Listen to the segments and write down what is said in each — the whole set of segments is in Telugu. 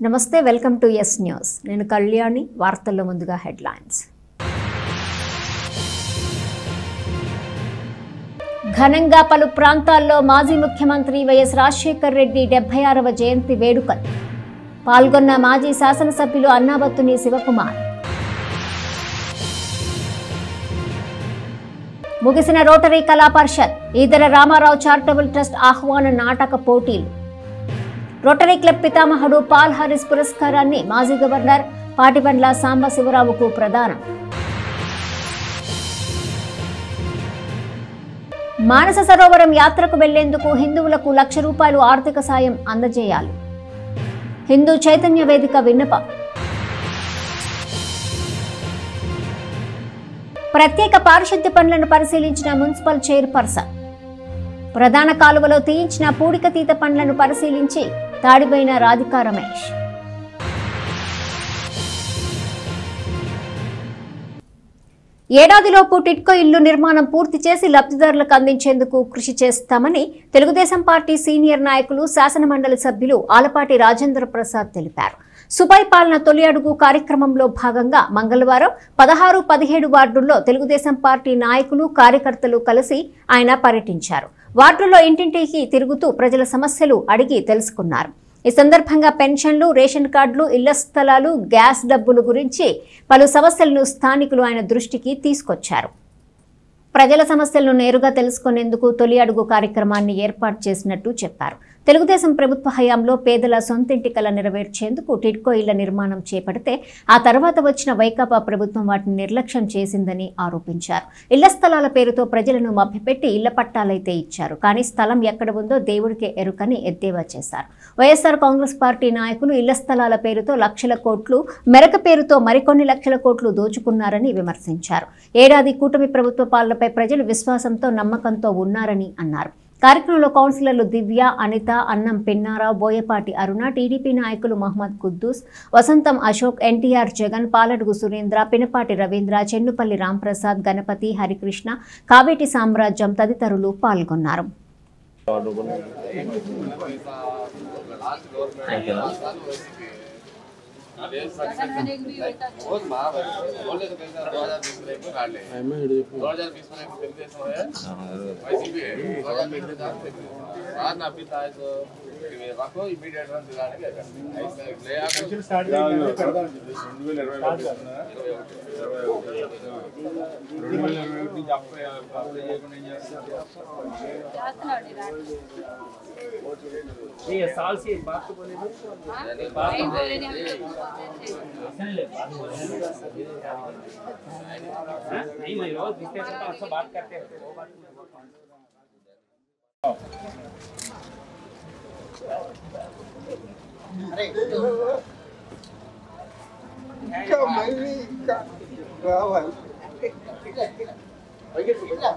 నమస్తే, వెల్కమ్ టు ఎస్ న్యూస్. నేను కళ్యాణి. వార్తల్లో ముందుగా హెడ్లైన్స్. ఘనంగా పలు ప్రాంతాల్లో మాజీ ముఖ్యమంత్రి వైఎస్ రాజశేఖర్ రెడ్డి 76వ జయంతి వేడుకలు. పాల్గొన్న మాజీ శాసనసభ్యులు అన్నాబత్తుని శివకుమార్. ముగిసిన రోటరీ కళా పరిషత్, ఈదర రామారావు చారిటబుల్ ట్రస్ట్ ఆహ్వాన నాటక పోటీలు. రోటరీ క్లబ్ పితామహుడు పాల్ హారిస్ పురస్కారాన్ని మాజీ గవర్నర్ పాటిబండ్ల సాంబశివరావుకు ప్రదానం. మానస సరోవరం యాత్రకు వెళ్లేందుకు హిందువులకు ₹1,00,000 ఆర్థిక సాయం అందజేయాలి. హిందూ చైతన్య వేదిక విన్నపం. ప్రత్యేక పారిశుద్ధ్య పనులను పరిశీలించిన మున్సిపల్ చైర్పర్సన్. ప్రధాన కాలువలో తీయించిన పూడికతీత పనులను పరిశీలించి తాడిపోయిన రాధికా రమేష్. ఏడాదిలోపు టిడ్కో ఇల్లు నిర్మాణం పూర్తి చేసి లబ్ధిదారులకు అందించేందుకు కృషి చేస్తామని తెలుగుదేశం పార్టీ సీనియర్ నాయకులు శాసనమండలి సభ్యులు ఆలపాటి రాజేంద్ర ప్రసాద్ తెలిపారు. సుపరిపాలన తొలి అడుగు కార్యక్రమంలో భాగంగా మంగళవారం 16, 17 వార్డుల్లో తెలుగుదేశం పార్టీ నాయకులు, కార్యకర్తలు కలిసి ఆయన పర్యటించారు. వార్డుల్లో ఇంటింటికి తిరుగుతూ ప్రజల సమస్యలు అడిగి తెలుసుకున్నారు. ఈ సందర్భంగా పెన్షన్లు, రేషన్ కార్డులు, ఇళ్ల స్థలాలు, గ్యాస్ డబ్బులు గురించి పలు సమస్యలను స్థానికులు ఆయన దృష్టికి తీసుకొచ్చారు. ప్రజల సమస్యలను నేరుగా తెలుసుకునేందుకు తొలి అడుగు కార్యక్రమాన్ని ఏర్పాటు చేసినట్టు చెప్పారు. తెలుగుదేశం ప్రభుత్వ హయాంలో పేదల సొంతింటి కల నెరవేర్చేందుకు టిడ్కో ఇళ్ల నిర్మాణం చేపడితే ఆ తర్వాత వచ్చిన వైకాపా ప్రభుత్వం వాటిని నిర్లక్ష్యం చేసిందని ఆరోపించారు. ఇళ్ల స్థలాల పేరుతో ప్రజలను మభ్యపెట్టి ఇళ్ల పట్టాలైతే ఇచ్చారు, కానీ స్థలం ఎక్కడ ఉందో దేవుడికే ఎరుకని ఎద్దేవా చేశారు. వైఎస్ఆర్ కాంగ్రెస్ పార్టీ నాయకులు ఇళ్ల స్థలాల పేరుతో లక్షల కోట్లు, మెరక పేరుతో మరికొన్ని లక్షల కోట్లు దోచుకున్నారని విమర్శించారు. ఏడాది కూటమి ప్రభుత్వ పాలనపై ప్రజలు విశ్వాసంతో, నమ్మకంతో ఉన్నారని అన్నారు. కార్యక్రమంలో కౌన్సిలర్లు దివ్య, అనిత, అన్నం పిన్నారావు, బోయపాటి అరుణ, టీడీపీ నాయకులు మహమ్మద్ కుద్దూస్, వసంతం అశోక్, ఎన్టీఆర్ జగన్, పాలడుగు సురేంద్ర, పినపాటి రవీంద్ర, చెన్నుపల్లి రాంప్రసాద్, గణపతి, హరికృష్ణ, కావేటి సామ్రాజ్యం తదితరులు పాల్గొన్నారు. ये साल से बात तो बोले नहीं, मैं रोज दिखते हैं तो अच्छा बात करते हैं वो बात अरे क्या मैं का रावल ये सूटा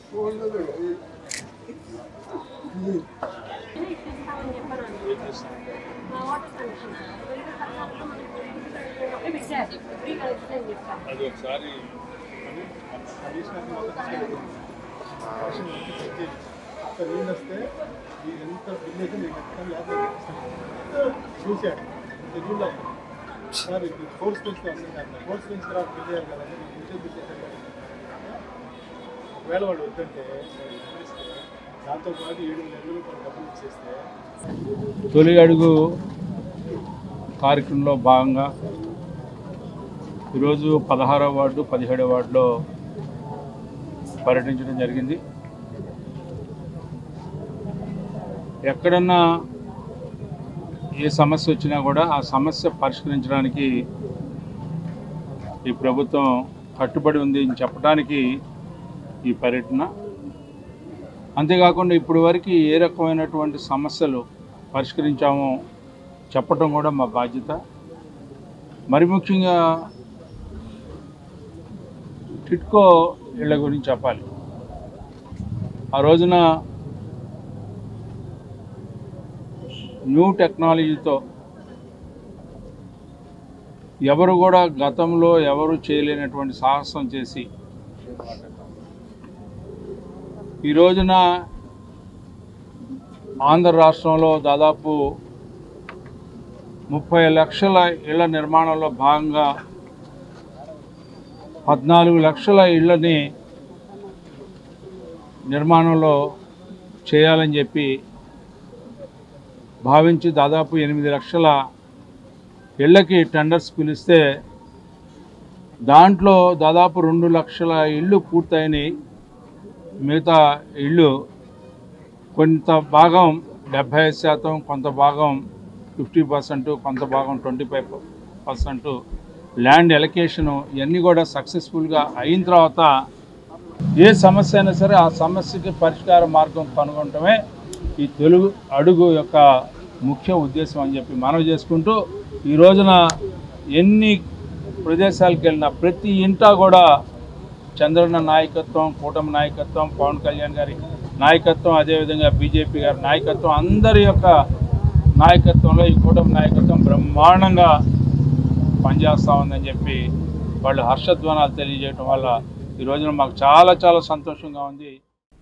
सोल అది ఒకసారి అక్కడ నీళ్ళు వస్తే ఎంత బిల్ అయితే నేను చూశాను. చూడాలి సార్, ఇది ఫోర్స్ పెంచుతా వస్తుంది. ఫోర్స్ పెంచిన తర్వాత బిల్ చేయాలి కదా, ఒకవేళ వాడు వద్దంటే దాంతోపాటు ₹7,000 డబ్బులు ఇచ్చేస్తే. తొలి అడుగు కార్యక్రమంలో భాగంగా ఈరోజు 16వ వార్డు, 17వ వార్డులో పర్యటించడం జరిగింది. ఎక్కడన్నా ఏ సమస్య వచ్చినా కూడా ఆ సమస్య పరిష్కరించడానికి ఈ ప్రభుత్వం కట్టుబడి ఉంది అని చెప్పడానికి ఈ పర్యటన. అంతేకాకుండా ఇప్పటి వరకు ఏ రకమైనటువంటి సమస్యలు పరిష్కరించామో చెప్పడం కూడా మా బాధ్యత. మరి ముఖ్యంగా టిడ్కో ఇళ్ల గురించి చెప్పాలి. ఆ రోజున న్యూ టెక్నాలజీతో ఎవరు కూడా గతంలో ఎవరు చేయలేనటువంటి సాహసం చేసి ఈ రోజున ఆంధ్ర రాష్ట్రంలో దాదాపు 30 లక్షల ఇళ్ల నిర్మాణంలో భాగంగా 14 లక్షల ఇళ్ళని నిర్మాణంలో చేయాలని చెప్పి భావించి దాదాపు 8 లక్షల ఇళ్ళకి టెండర్స్ పిలిస్తే దాంట్లో దాదాపు 2 లక్షల ఇళ్ళు పూర్తయినాయి. మిగతా ఇళ్ళు కొంత భాగం 75%, కొంత భాగం 50%, కొంత భాగం 25% ల్యాండ్ ఎలకేషను ఇవన్నీ కూడా సక్సెస్ఫుల్గా అయిన తర్వాత ఏ సమస్య అయినా సరే ఆ సమస్యకి పరిష్కార మార్గం కనుగొనటమే ఈ తెలుగు అడుగు యొక్క ముఖ్య ఉద్దేశం అని చెప్పి మనవి చేసుకుంటూ, ఈ రోజున ఎన్ని ప్రదేశాలకు వెళ్ళినా ప్రతి ఇంటా కూడా చంద్రన్న నాయకత్వం, కూటమి నాయకత్వం, పవన్ కళ్యాణ్ గారి నాయకత్వం, అదేవిధంగా బీజేపీ గారి నాయకత్వం, అందరి యొక్క నాయకత్వంలో ఈ కూటమి నాయకత్వం బ్రహ్మాండంగా పనిచేస్తూ ఉందని చెప్పి వాళ్ళు హర్షధ్వానాలు తెలియజేయడం వల్ల ఈ రోజున మాకు చాలా చాలా సంతోషంగా ఉంది.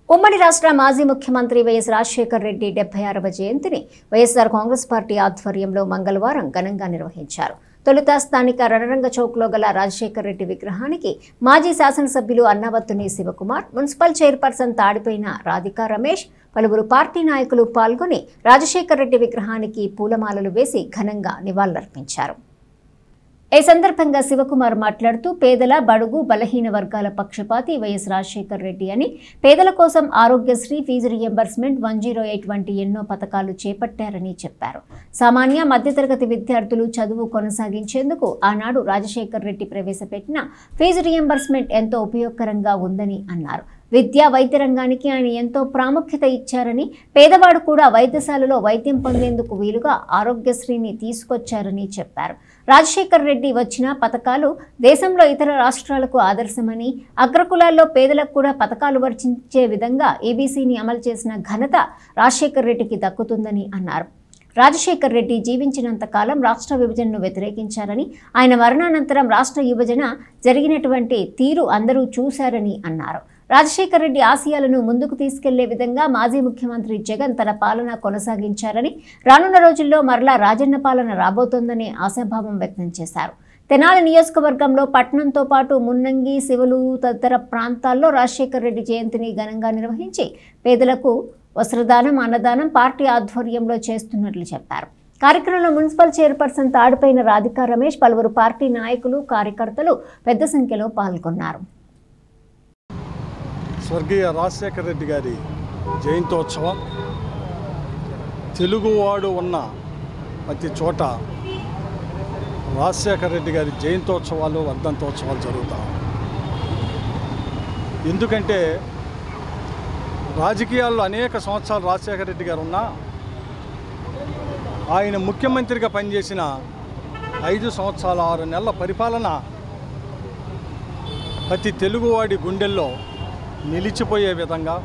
ఉమ్మడి రాష్ట్ర మాజీ ముఖ్యమంత్రి వైఎస్ రాజశేఖర్ రెడ్డి 76వ జయంతిని వైఎస్ఆర్ కాంగ్రెస్ పార్టీ ఆధ్వర్యంలో మంగళవారం ఘనంగా నిర్వహించారు. తొలుత స్థానిక రణరంగ చౌక్లో గల రాజశేఖర్ రెడ్డి విగ్రహానికి మాజీ శాసనసభ్యులు అన్నావత్తుని శివకుమార్, మున్సిపల్ చైర్పర్సన్ తాడిపోయిన రాధికా రమేష్, పలువురు పార్టీ నాయకులు పాల్గొని రాజశేఖర్ రెడ్డి విగ్రహానికి పూలమాలలు వేసి ఘనంగా నివాళులర్పించారు. ఈ సందర్భంగా శివకుమార్ మాట్లాడుతూ, పేదల, బడుగు, బలహీన వర్గాల పక్షపాతి వైఎస్ రాజశేఖర్ రెడ్డి అని, పేదల కోసం ఆరోగ్యశ్రీ, ఫీజు రియంబర్స్మెంట్, 108 వంటి ఎన్నో పథకాలు చేపట్టారని చెప్పారు. సామాన్య మధ్యతరగతి విద్యార్థులు చదువు కొనసాగించేందుకు ఆనాడు రాజశేఖర్ రెడ్డి ప్రవేశపెట్టిన ఫీజు రియంబర్స్మెంట్ ఎంతో ఉపయోగకరంగా ఉందని అన్నారు. విద్యా, వైద్య రంగానికి ఆయన ఎంతో ప్రాముఖ్యత ఇచ్చారని, పేదవాడు కూడా వైద్యశాలలో వైద్యం పొందేందుకు వీలుగా ఆరోగ్యశ్రీని తీసుకొచ్చారని చెప్పారు. రాజశేఖర్ రెడ్డి వచ్చిన పథకాలు దేశంలో ఇతర రాష్ట్రాలకు ఆదర్శమని, అగ్రకులాల్లో పేదలకు కూడా పథకాలు వర్తించే విధంగా ఏబీసీని అమలు చేసిన ఘనత రాజశేఖర్ రెడ్డికి దక్కుతుందని అన్నారు. రాజశేఖర్ రెడ్డి జీవించినంత కాలం రాష్ట్ర విభజనను వ్యతిరేకించారని, ఆయన మరణానంతరం రాష్ట్ర విభజన జరిగినటువంటి తీరు అందరూ చూశారని అన్నారు. రాజశేఖర్ రెడ్డి ఆశయాలను ముందుకు తీసుకెళ్లే విధంగా మాజీ ముఖ్యమంత్రి జగన్ తన పాలన కొనసాగించారని, రానున్న రోజుల్లో మరలా రాజన్న పాలన రాబోతోందనే ఆశాభావం వ్యక్తం చేశారు. తెనాలి నియోజకవర్గంలో పట్టణంతో పాటు మున్నంగి, శివలూరు తదితర ప్రాంతాల్లో రాజశేఖర్ రెడ్డి జయంతిని ఘనంగా నిర్వహించి పేదలకు వస్త్రదానం, అన్నదానం పార్టీ ఆధ్వర్యంలో చేస్తున్నట్లు చెప్పారు. కార్యక్రమంలో మున్సిపల్ చైర్పర్సన్ తాడిపోయిన రాధికా రమేష్, పలువురు పార్టీ నాయకులు, కార్యకర్తలు పెద్ద సంఖ్యలో పాల్గొన్నారు. స్వర్గీయ రాజశేఖర రెడ్డి గారి జయంతోత్సవం తెలుగువాడు ఉన్న ప్రతి చోట రాజశేఖర రెడ్డి గారి జయంతోత్సవాలు, వర్ధంతోత్సవాలు జరుగుతాయి. ఎందుకంటే రాజకీయాల్లో అనేక సంవత్సరాలు రాజశేఖర రెడ్డి గారు ఉన్నా ఆయన ముఖ్యమంత్రిగా పనిచేసిన 5 సంవత్సరాల 6 నెలల పరిపాలన ప్రతి తెలుగువాడి గుండెల్లో నిలిచిపోయే విధంగా,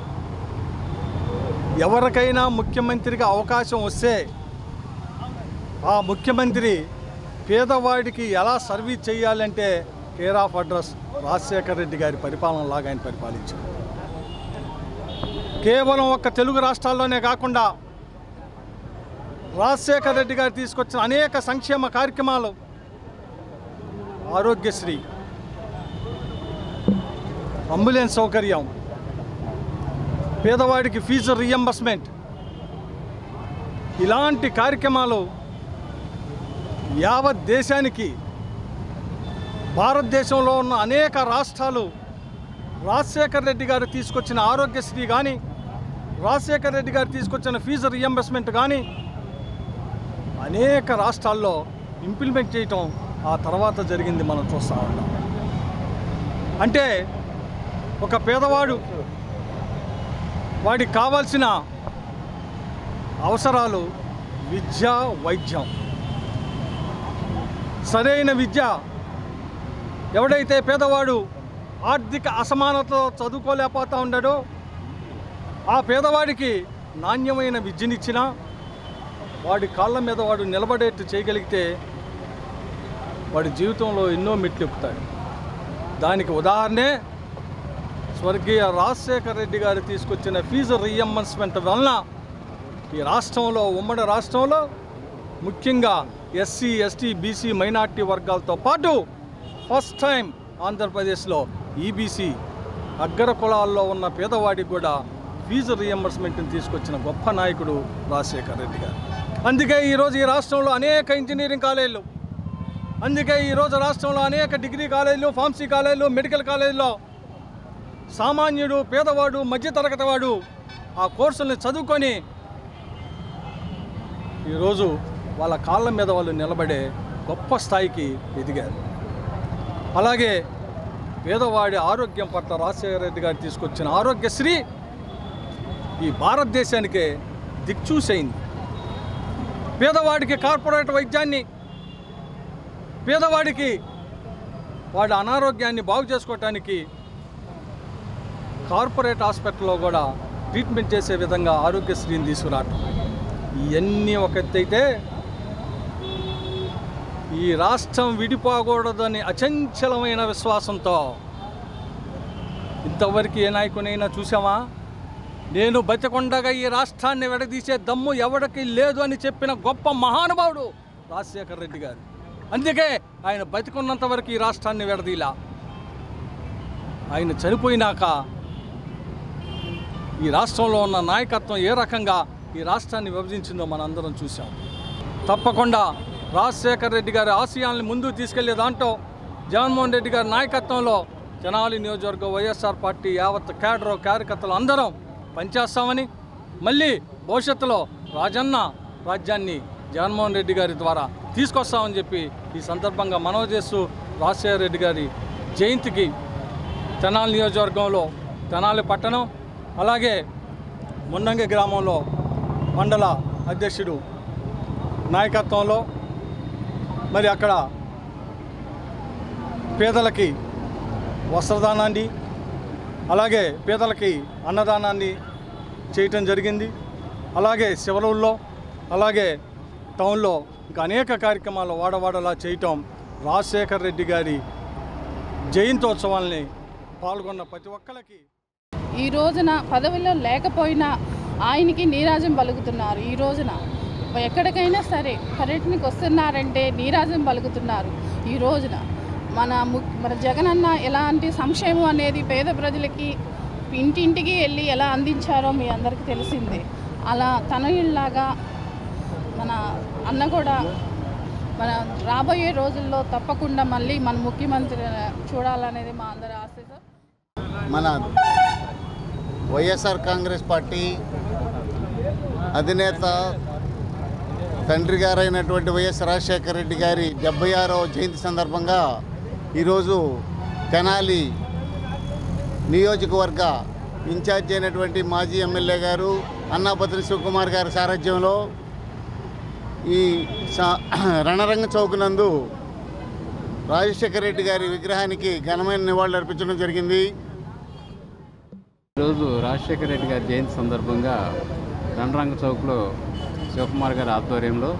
ఎవరికైనా ముఖ్యమంత్రిగా అవకాశం వస్తే ఆ ముఖ్యమంత్రి పేదవాడికి ఎలా సర్వీస్ చేయాలంటే care of address Rajasekhara Reddy గారి పరిపాలనలాగా ఆయన పరిపాలించారు. కేవలం ఒక్క తెలుగు రాష్ట్రాల్లోనే కాకుండా రాజశేఖర రెడ్డి గారు తీసుకొచ్చిన అనేక సంక్షేమ కార్యక్రమాలు, ఆరోగ్యశ్రీ, అంబులెన్స్ సౌకర్యం, పేదవాడికి ఫీజు రియంబర్స్మెంట్, ఇలాంటి కార్యక్రమాలు యావత్ దేశానికి, భారతదేశంలో ఉన్న అనేక రాష్ట్రాలు రాజశేఖర రెడ్డి గారు తీసుకొచ్చిన ఆరోగ్యశ్రీ కానీ, రాజశేఖర రెడ్డి గారు తీసుకొచ్చిన ఫీజు రియంబర్స్మెంట్ కానీ అనేక రాష్ట్రాల్లో ఇంప్లిమెంట్ చేయటం ఆ తర్వాత జరిగింది మనం చూస్తూ ఉన్నాం. అంటే ఒక పేదవాడు వాడికి కావాల్సిన అవసరాలు విద్య, వైద్యం, సరైన విద్య, ఎవడైతే పేదవాడు ఆర్థిక అసమానతతో చదువుకోలేకపోతూ ఉన్నాడో ఆ పేదవాడికి నాణ్యమైన విద్యనిచ్చినా వాడి కాళ్ళ మీద వాడు నిలబడేట్టు చేయగలిగితే వాడి జీవితంలో ఎన్నో మెట్లు ఎక్కుతాడు. దానికి ఉదాహరణే స్వర్గీయ రాజశేఖర రెడ్డి గారు తీసుకొచ్చిన ఫీజు రియంబర్స్మెంట్ వలన ఈ రాష్ట్రంలో, ఉమ్మడి రాష్ట్రంలో ముఖ్యంగా ఎస్సీ, ఎస్టీ, బీసీ, మైనార్టీ వర్గాలతో పాటు ఫస్ట్ టైం ఆంధ్రప్రదేశ్లో ఈబీసీ అగ్ర కులాల్లో ఉన్న పేదవాడికి కూడా ఫీజు రియంబర్స్మెంట్ని తీసుకొచ్చిన గొప్ప నాయకుడు రాజశేఖర రెడ్డి గారు. అందుకే ఈరోజు ఈ రాష్ట్రంలో అనేక ఇంజనీరింగ్ కాలేజీలు, అందుకే ఈరోజు రాష్ట్రంలో అనేక డిగ్రీ కాలేజీలు, ఫార్మసీ కాలేజీలు, మెడికల్ కాలేజీలో సామాన్యుడు, పేదవాడు, మధ్యతరగతి వాడు ఆ కోర్సుల్ని చదువుకొని ఈరోజు వాళ్ళ కాళ్ళ మీద వాళ్ళు నిలబడే గొప్ప స్థాయికి ఎదిగారు. అలాగే పేదవాడి ఆరోగ్యం పట్ల రాజశేఖర రెడ్డి గారు తీసుకొచ్చిన ఆరోగ్యశ్రీ ఈ భారతదేశానికే దిక్చూసైంది. పేదవాడికి కార్పొరేట్ వైద్యాన్ని, పేదవాడికి వాడి అనారోగ్యాన్ని బాగు చేసుకోవటానికి కార్పొరేట్ హాస్పిటల్లో కూడా ట్రీట్మెంట్ చేసే విధంగా ఆరోగ్యశ్రీని తీసుకురావటం, ఇవన్నీ ఒక ఎత్తైతే ఈ రాష్ట్రం విడిపోకూడదని అచంచలమైన విశ్వాసంతో ఇంతవరకు ఏ నాయకునైనా చూసామా? నేను బతికొండగా ఈ రాష్ట్రాన్ని విడదీసే దమ్ము ఎవరికి లేదు అని చెప్పిన గొప్ప మహానుభావుడు రాజశేఖర రెడ్డి గారు. అందుకే ఆయన బతికున్నంత వరకు ఈ రాష్ట్రాన్ని విడదీలా. ఆయన చనిపోయినాక ఈ రాష్ట్రంలో ఉన్న నాయకత్వం ఏ రకంగా ఈ రాష్ట్రాన్ని విభజించిందో మనందరం చూసాం. తప్పకుండా రాజశేఖర రెడ్డి గారి ఆశయాల్ని ముందుకు తీసుకెళ్లే దాంట్లో జగన్మోహన్ రెడ్డి గారి నాయకత్వంలో తెనాలి నియోజకవర్గ వైఎస్ఆర్ పార్టీ యావత్ క్యాడర్ కార్యకర్తలు అందరం పనిచేస్తామని, మళ్ళీ భవిష్యత్తులో రాజన్న రాజ్యాన్ని జగన్మోహన్ రెడ్డి గారి ద్వారా తీసుకొస్తామని చెప్పి ఈ సందర్భంగా మనవి చేస్తూ రాజశేఖర రెడ్డి గారి జయంతికి తెనాలి నియోజకవర్గంలో తెనాలి పట్టణం అలాగే మున్నంగి గ్రామంలో మండల అధ్యక్షుడు నాయకత్వంలో మరి అక్కడ పేదలకి వస్త్రదానాన్ని అలాగే పేదలకి అన్నదానాన్ని చేయటం జరిగింది. అలాగే శివరుల్లో అలాగే టౌన్లో ఇంకా అనేక కార్యక్రమాలు వాడవాడలా చేయటం రాజశేఖర రెడ్డి గారి జయంతోత్సవాల్ని పాల్గొన్న ప్రతి ఒక్కరికి ఈ రోజున పదవిలో లేకపోయినా ఆయనకి నీరాజం పలుకుతున్నారు. ఈ రోజున ఎక్కడికైనా సరే పర్యటనకు వస్తున్నారంటే నీరాజం పలుకుతున్నారు. ఈ రోజున మన జగనన్న ఎలాంటి సంక్షేమం అనేది పేద ప్రజలకి ఇంటింటికి వెళ్ళి ఎలా అందించారో మీ అందరికీ తెలిసిందే. అలా తనయుల్లాగా మన అన్న కూడా మన రాబోయే రోజుల్లో తప్పకుండా మళ్ళీ మన ముఖ్యమంత్రి చూడాలనేది మా అందరి ఆశ. మన వైఎస్ఆర్ కాంగ్రెస్ పార్టీ అధినేత తండ్రి గారైనటువంటి వైఎస్ రాజశేఖర రెడ్డి గారి 76వ జయంతి సందర్భంగా ఈరోజు తెనాలి నియోజకవర్గ ఇన్ఛార్జ్ అయినటువంటి మాజీ ఎమ్మెల్యే గారు అన్నాపతిని శివకుమార్ గారి సారథ్యంలో ఈ రణరంగ చౌక్ నందు రాజశేఖర రెడ్డి గారి విగ్రహానికి ఘనమైన నివాళులు అర్పించడం జరిగింది. ఈరోజు రాజశేఖర రెడ్డి గారి జయంతి సందర్భంగా రణరంగ చౌక్లో శివకుమార్ గారి ఆధ్వర్యంలో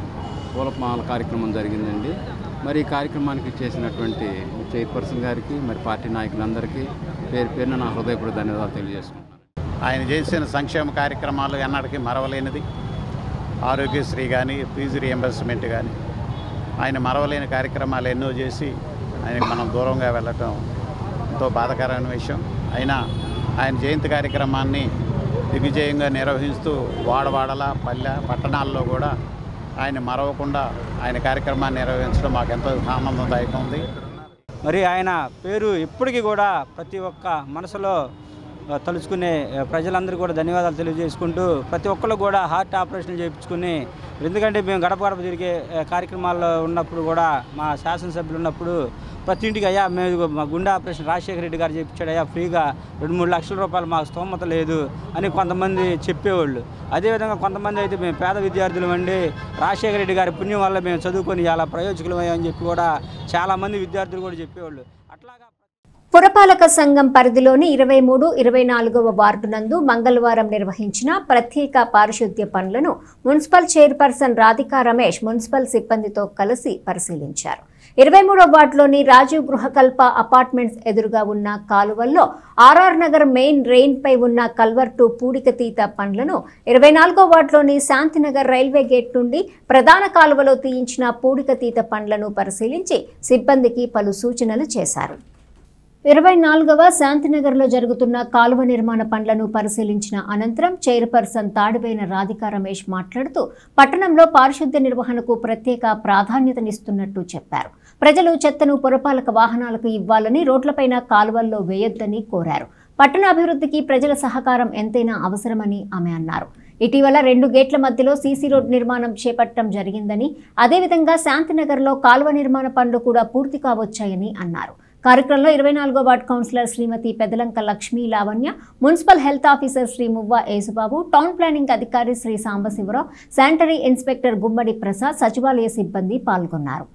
పూలమాల కార్యక్రమం జరిగిందండి. మరి ఈ కార్యక్రమానికి చేసినటువంటి చైర్పర్సన్ గారికి మరి పార్టీ నాయకులందరికీ పేరు పేరున నా హృదయపూర్వక ధన్యవాదాలు తెలియజేసుకుంటున్నాను. ఆయన చేసిన సంక్షేమ కార్యక్రమాలు ఎన్నటికీ మరవలేనిది. ఆరోగ్యశ్రీ కానీ, ఫీజు రియంబర్స్మెంట్ కానీ, ఆయన మరవలేని కార్యక్రమాలు ఎన్నో చేసి ఆయనకు మనం దూరంగా వెళ్ళటం ఎంతో బాధాకరమైన విషయం. అయినా ఆయన జయంతి కార్యక్రమాన్ని దిగ్విజయంగా నిర్వహిస్తూ వాడవాడల పల్లె పట్టణాల్లో కూడా ఆయన మరవకుండా ఆయన కార్యక్రమాన్ని నిర్వహించడం మాకు ఎంతో ఆనందదాయకం ఉంది. మరి ఆయన పేరు ఇప్పటికీ కూడా ప్రతి ఒక్క మనసులో తలుచుకునే ప్రజలందరూ కూడా ధన్యవాదాలు తెలియజేసుకుంటూ ప్రతి ఒక్కళ్ళు కూడా హార్ట్ ఆపరేషన్ చేయించుకుని, ఎందుకంటే మేము గడప గడప తిరిగే కార్యక్రమాల్లో ఉన్నప్పుడు కూడా మా శాసనసభ్యులు ఉన్నప్పుడు ప్రతి ఇంటికి అయ్యా మేము మా గుండె ఆపరేషన్ రాజశేఖర రెడ్డి గారు చేయించాడు అయ్యా ఫ్రీగా 2-3 లక్షల రూపాయలు మాకు స్తోమత లేదు అని కొంతమంది చెప్పేవాళ్ళు. అదేవిధంగా కొంతమంది అయితే మేము పేద విద్యార్థులు అండి, రాజశేఖర రెడ్డి గారి పుణ్యం వల్ల మేము చదువుకొని చాలా ప్రయోజకులమయ్యామని చెప్పి కూడా చాలామంది విద్యార్థులు కూడా చెప్పేవాళ్ళు. అట్లాగా పురపాలక సంఘం పరిధిలోని 23, 24వ వార్డు నందు మంగళవారం నిర్వహించిన ప్రత్యేక పారిశుద్ధ్య పనులను municipal chairperson Radhika Ramesh municipal సిబ్బందితో కలిసి పరిశీలించారు. 23వ వార్డులోని రాజీవ్ గృహకల్ప అపార్ట్మెంట్స్ ఎదురుగా ఉన్న కాలువల్లో ఆర్ఆర్ నగర్ మెయిన్ రెయిన్ పై ఉన్న కల్వర్టు పూడికతీత పనులను 24వ వార్డులోని శాంతినగర్ రైల్వే గేట్ నుండి ప్రధాన కాలువలో తీయించిన పూడికతీత పనులను పరిశీలించి సిబ్బందికి పలు సూచనలు చేశారు. 24వ శాంతినగర్లో జరుగుతున్న కాలువ నిర్మాణ పనులను పరిశీలించిన అనంతరం చైర్పర్సన్ తాడిబోయిన రాధికా రమేష్ మాట్లాడుతూ పట్టణంలో పారిశుద్ధ్య నిర్వహణకు ప్రత్యేక ప్రాధాన్యతనిస్తున్నట్టు చెప్పారు. ప్రజలు చెత్తను పురపాలక వాహనాలకు ఇవ్వాలని, రోడ్లపైన కాలువల్లో వేయొద్దని కోరారు. పట్టణ అభివృద్ధికి ప్రజల సహకారం ఎంతైనా అవసరమని ఆమె అన్నారు. ఇటీవల 2 గేట్ల మధ్యలో సీసీ రోడ్ నిర్మాణం చేపట్టడం జరిగిందని, అదేవిధంగా శాంతినగర్లో కాలువ నిర్మాణ పనులు కూడా పూర్తి కావచ్చాయని అన్నారు. కార్యక్రమంలో 24వ ward councillor Shrimati Pedalanka Lakshmi Lavanya, municipal health officer Shri Muvva Yesubabu, town planning అధికారి శ్రీ సాంబశివరావు, శానిటరీ ఇన్స్పెక్టర్ గుమ్మడి ప్రసాద్, సచివాలయ సిబ్బంది పాల్గొన్నారు.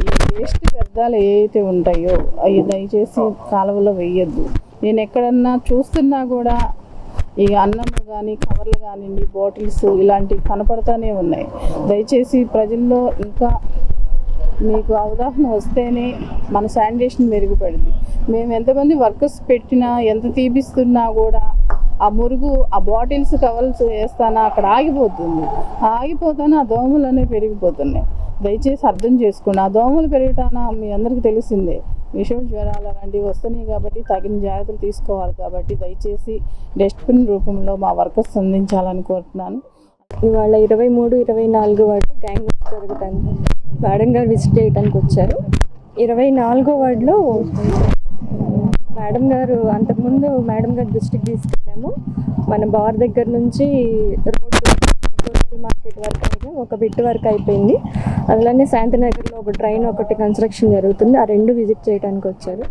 ఈ వేస్ట్ వ్యర్థాలు ఏవైతే ఉంటాయో అవి దయచేసి కాలువలో వేయద్దు. నేను ఎక్కడన్నా చూస్తున్నా కూడా ఈ అన్నము కానీ, కవర్లు కానివ్వండి, బాటిల్స్ ఇలాంటివి కనపడతానే ఉన్నాయి. దయచేసి ప్రజల్లో ఇంకా మీకు అవగాహన వస్తేనే మన శానిటేషన్ మెరుగుపడింది. మేము ఎంతమంది వర్కర్స్ పెట్టినా, ఎంత తీపిస్తున్నా కూడా ఆ మురుగు, ఆ బాటిల్స్ కవర్స్ వేస్తానా అక్కడ ఆగిపోతుంది. ఆగిపోతానే ఆ దోమలు అనేవి పెరిగిపోతున్నాయి. దయచేసి అర్థం చేసుకోండి. ఆ దోమలు పెరగటాన మీ అందరికీ తెలిసిందే, విషం జ్వరాలు అలాంటివి వస్తున్నాయి కాబట్టి తగిన జాగ్రత్తలు తీసుకోవాలి. కాబట్టి దయచేసి డస్ట్బిన్ రూపంలో మా వర్కర్స్ అందించాలని కోరుతున్నాను. ఇవాళ 23, 24 వార్డు గ్యాంగ్ వర్క్ జరుగుతుంది. మేడం గారు విజిట్ చేయడానికి వచ్చారు. 24వ వార్డులో మేడం గారు, అంతకుముందు మేడం గారు దృష్టికి తీసుకెళ్ళాము. మన బార్ దగ్గర నుంచి రోడ్డు మార్కెట్ వరకు అయితే ఒక బిట్ వరకు అయిపోయింది. అలానే శాంతినగర్లో ఒక ట్రైన్ ఒకటి కన్స్ట్రక్షన్ జరుగుతుంది. ఆ 2 విజిట్ చేయడానికి వచ్చారు.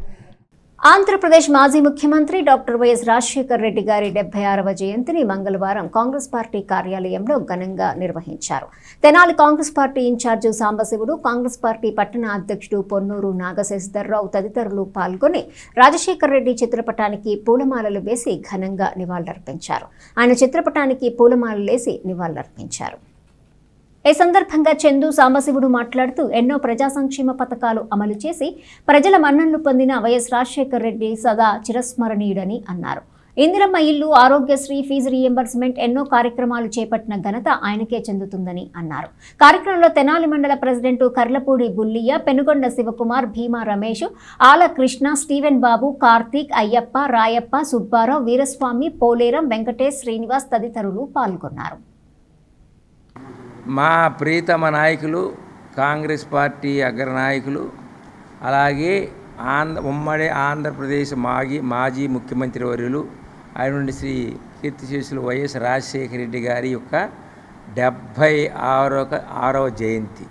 ఆంధ్రప్రదేశ్ మాజీ ముఖ్యమంత్రి డాక్టర్ వైఎస్ రాజశేఖర్ రెడ్డి గారి 76వ జయంతిని మంగళవారం కాంగ్రెస్ పార్టీ కార్యాలయంలో ఘనంగా నిర్వహించారు. Tenali Congress party incharge Sambasivudu, Congress party పట్టణ అధ్యక్షుడు పొన్నూరు నాగశేషధర్రావు తదితరులు పాల్గొని రాజశేఖర్ రెడ్డి చిత్రపటానికి పూలమాలలు వేసి ఘనంగా నివాళులర్పించారు. ఆయన చిత్రపటానికి పూలమాలలేసి నివాళులర్పించారు. ఈ సందర్భంగా చందు సాంబశివుడు మాట్లాడుతూ ఎన్నో ప్రజా సంక్షేమ పథకాలు అమలు చేసి ప్రజల మన్ననలు పొందిన వైఎస్ రాజశేఖర్ రెడ్డి సదా చిరస్మరణీయుడని అన్నారు. ఇందిరమ్మ ఇల్లు, ఆరోగ్యశ్రీ, ఫీజు రీఎంబర్స్మెంట్ ఎన్నో కార్యక్రమాలు చేపట్టిన ఘనత ఆయనకే చెందుతుందని అన్నారు. కార్యక్రమంలో తెనాలి మండల ప్రెసిడెంట్ కర్లపూడి బుల్లియ, పెనుగొండ శివకుమార్, భీమా రమేష్, ఆల కృష్ణ, స్టీవెన్ బాబు, కార్తీక్, అయ్యప్ప, రాయప్ప, సుబ్బారావు, వీరస్వామి, పోలేరం, వెంకటేష్, శ్రీనివాస్ తదితరులు పాల్గొన్నారు. మా ప్రీతమ నాయకులు, కాంగ్రెస్ పార్టీ అగ్రనాయకులు, అలాగే ఉమ్మడి ఆంధ్రప్రదేశ్ మాజీ ముఖ్యమంత్రి వర్యులు అయిన శ్రీ కీర్తిశేషులు వైఎస్ రాజశేఖర రెడ్డి గారి యొక్క 76వ జయంతి.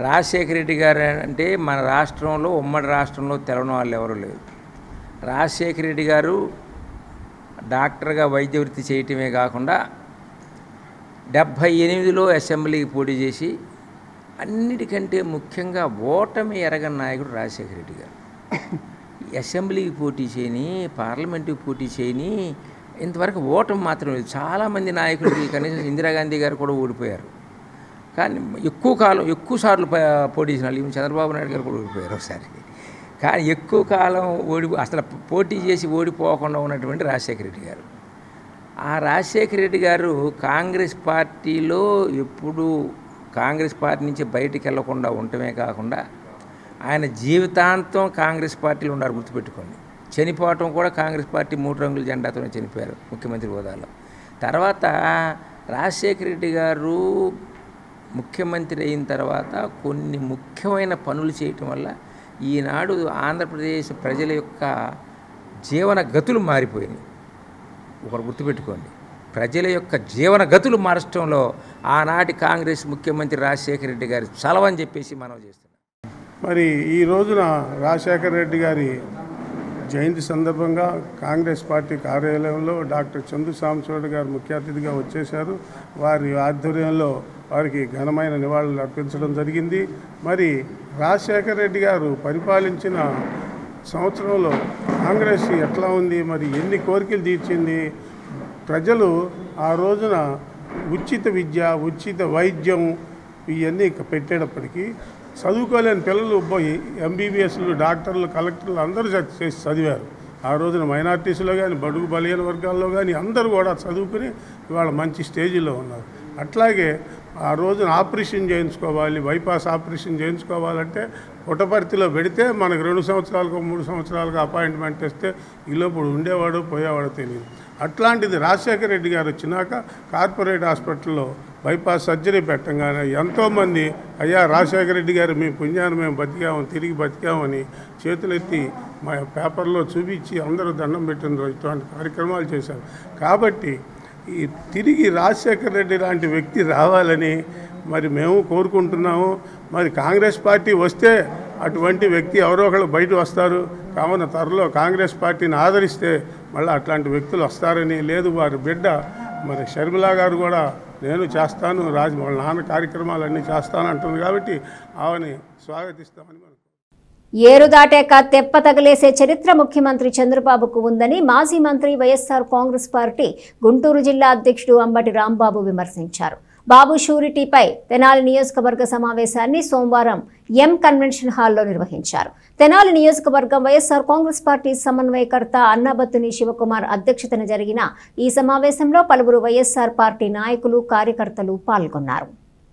రాజశేఖర రెడ్డి గారు అంటే మన రాష్ట్రంలో, ఉమ్మడి రాష్ట్రంలో తెలవని వాళ్ళు ఎవరు లేరు. రాజశేఖర రెడ్డి గారు డాక్టర్గా వైద్య వృత్తి చేయటమే కాకుండా 78లో అసెంబ్లీకి పోటీ చేసి అన్నిటికంటే ముఖ్యంగా ఓటమి ఎరగని నాయకుడు రాజశేఖర రెడ్డి గారు. అసెంబ్లీకి పోటీ చేయని, పార్లమెంటుకి పోటీ చేయని, ఇంతవరకు ఓటమి మాత్రం లేదు. చాలామంది నాయకులకి, కనీసం ఇందిరాగాంధీ గారు కూడా ఓడిపోయారు. కానీ ఎక్కువ సార్లు పోటీ చేసిన వాళ్ళు చంద్రబాబు నాయుడు గారు కూడా ఓడిపోయారు ఒకసారి. కానీ ఎక్కువ కాలం అసలు పోటీ చేసి ఓడిపోకుండా ఉన్నటువంటి రాజశేఖర రెడ్డి గారు. ఆ రాజశేఖర రెడ్డి గారు కాంగ్రెస్ పార్టీలో ఎప్పుడూ కాంగ్రెస్ పార్టీ నుంచి బయటికి వెళ్లకుండా ఉండటమే కాకుండా ఆయన జీవితాంతం కాంగ్రెస్ పార్టీలో ఉన్నారు, గుర్తుపెట్టుకోండి. చనిపోవటం కూడా కాంగ్రెస్ పార్టీ 3 రంగుల జెండాతోనే చనిపోయారు ముఖ్యమంత్రి హోదాలో. తర్వాత రాజశేఖర రెడ్డి గారు ముఖ్యమంత్రి అయిన తర్వాత కొన్ని ముఖ్యమైన పనులు చేయటం వల్ల ఈనాడు ఆంధ్రప్రదేశ్ ప్రజల యొక్క జీవన గతులు మారిపోయినాయి. ఒకరు గుర్తుపెట్టుకోండి, ప్రజల యొక్క జీవన గతులు మార్చడంలో ఆనాటి కాంగ్రెస్ ముఖ్యమంత్రి రాజశేఖర రెడ్డి గారి చలవని చెప్పేసి మనం చేస్తున్నాం. మరి ఈ రోజున రాజశేఖర రెడ్డి గారి జయంతి సందర్భంగా కాంగ్రెస్ పార్టీ కార్యాలయంలో డాక్టర్ చందు సాంబశివుడు గారు ముఖ్య అతిథిగా వచ్చేశారు. వారి ఆధ్వర్యంలో వారికి ఘనమైన నివాళులు అర్పించడం జరిగింది. మరి రాజశేఖర రెడ్డి గారు పరిపాలించిన సంవత్సరంలో కాంగ్రెస్ ఎట్లా ఉంది, మరి ఎన్ని కోరికలు తీర్చింది, ప్రజలు ఆ రోజున ఉచిత విద్య, ఉచిత వైద్యం ఇవన్నీ పెట్టేటప్పటికీ చదువుకోలేని పిల్లలు పోయి ఎంబీబీఎస్లు, డాక్టర్లు, కలెక్టర్లు అందరూ చేసి చదివారు. ఆ రోజున మైనార్టీస్లో కానీ, బడుగు బలహీన వర్గాల్లో కానీ అందరూ కూడా చదువుకుని ఇవాళ మంచి స్టేజీలో ఉన్నారు. అట్లాగే ఆ రోజున ఆపరేషన్ చేయించుకోవాలి, బైపాస్ ఆపరేషన్ చేయించుకోవాలంటే పుట్టపర్తిలో పెడితే మనకు 2 సంవత్సరాలకు 3 సంవత్సరాలకు అపాయింట్మెంట్ ఇస్తే ఈలోపు ఉండేవాడు పోయేవాడో తెలియదు. అట్లాంటిది రాజశేఖర రెడ్డి గారు వచ్చినాక కార్పొరేట్ హాస్పిటల్లో బైపాస్ సర్జరీ పెట్టంగానే ఎంతోమంది అయ్యా రాజశేఖర రెడ్డి గారు మీ పుణ్యాన్ని మేము బతికాము, తిరిగి బతికామని చేతులెత్తి మా పేపర్లో చూపించి అందరూ దండం పెట్టిన రోజు ఇటువంటి కార్యక్రమాలు చేశారు. కాబట్టి ఈ తిరిగి రాజశేఖర రెడ్డి లాంటి వ్యక్తి రావాలని మరి మేము కోరుకుంటున్నాము. మరి కాంగ్రెస్ పార్టీ వస్తే అటువంటి వ్యక్తి ఎవరో ఒకళ్ళు బయట వస్తారు. కావున త్వరలో కాంగ్రెస్ పార్టీని ఆదరిస్తే మళ్ళీ అట్లాంటి వ్యక్తులు వస్తారని, లేదు వారి బిడ్డ మరి షర్మిలా గారు కూడా నేను చేస్తాను, వాళ్ళ నాన్న కార్యక్రమాలన్నీ చేస్తాను అంటుంది. కాబట్టి ఆమెని స్వాగతిస్తామని మనం ఏరు దాటాక తెప్ప తగలేసే చరిత్ర ముఖ్యమంత్రి చంద్రబాబుకు ఉందని మాజీ మంత్రి వైఎస్ఆర్ కాంగ్రెస్ పార్టీ గుంటూరు జిల్లా అధ్యక్షుడు అంబటి రాంబాబు విమర్శించారు. బాబు షూరిటీపై తెనాలి నియోజకవర్గ సమావేశాన్ని సోమవారం కన్వెన్షన్ హాల్లో నిర్వహించారు. తెనాలి నియోజకవర్గం వైఎస్ఆర్ కాంగ్రెస్ పార్టీ సమన్వయకర్త అన్నాబత్తుని శివకుమార్ అధ్యక్షతన జరిగిన ఈ సమావేశంలో పలువురు వైఎస్ఆర్ పార్టీ నాయకులు, కార్యకర్తలు పాల్గొన్నారు.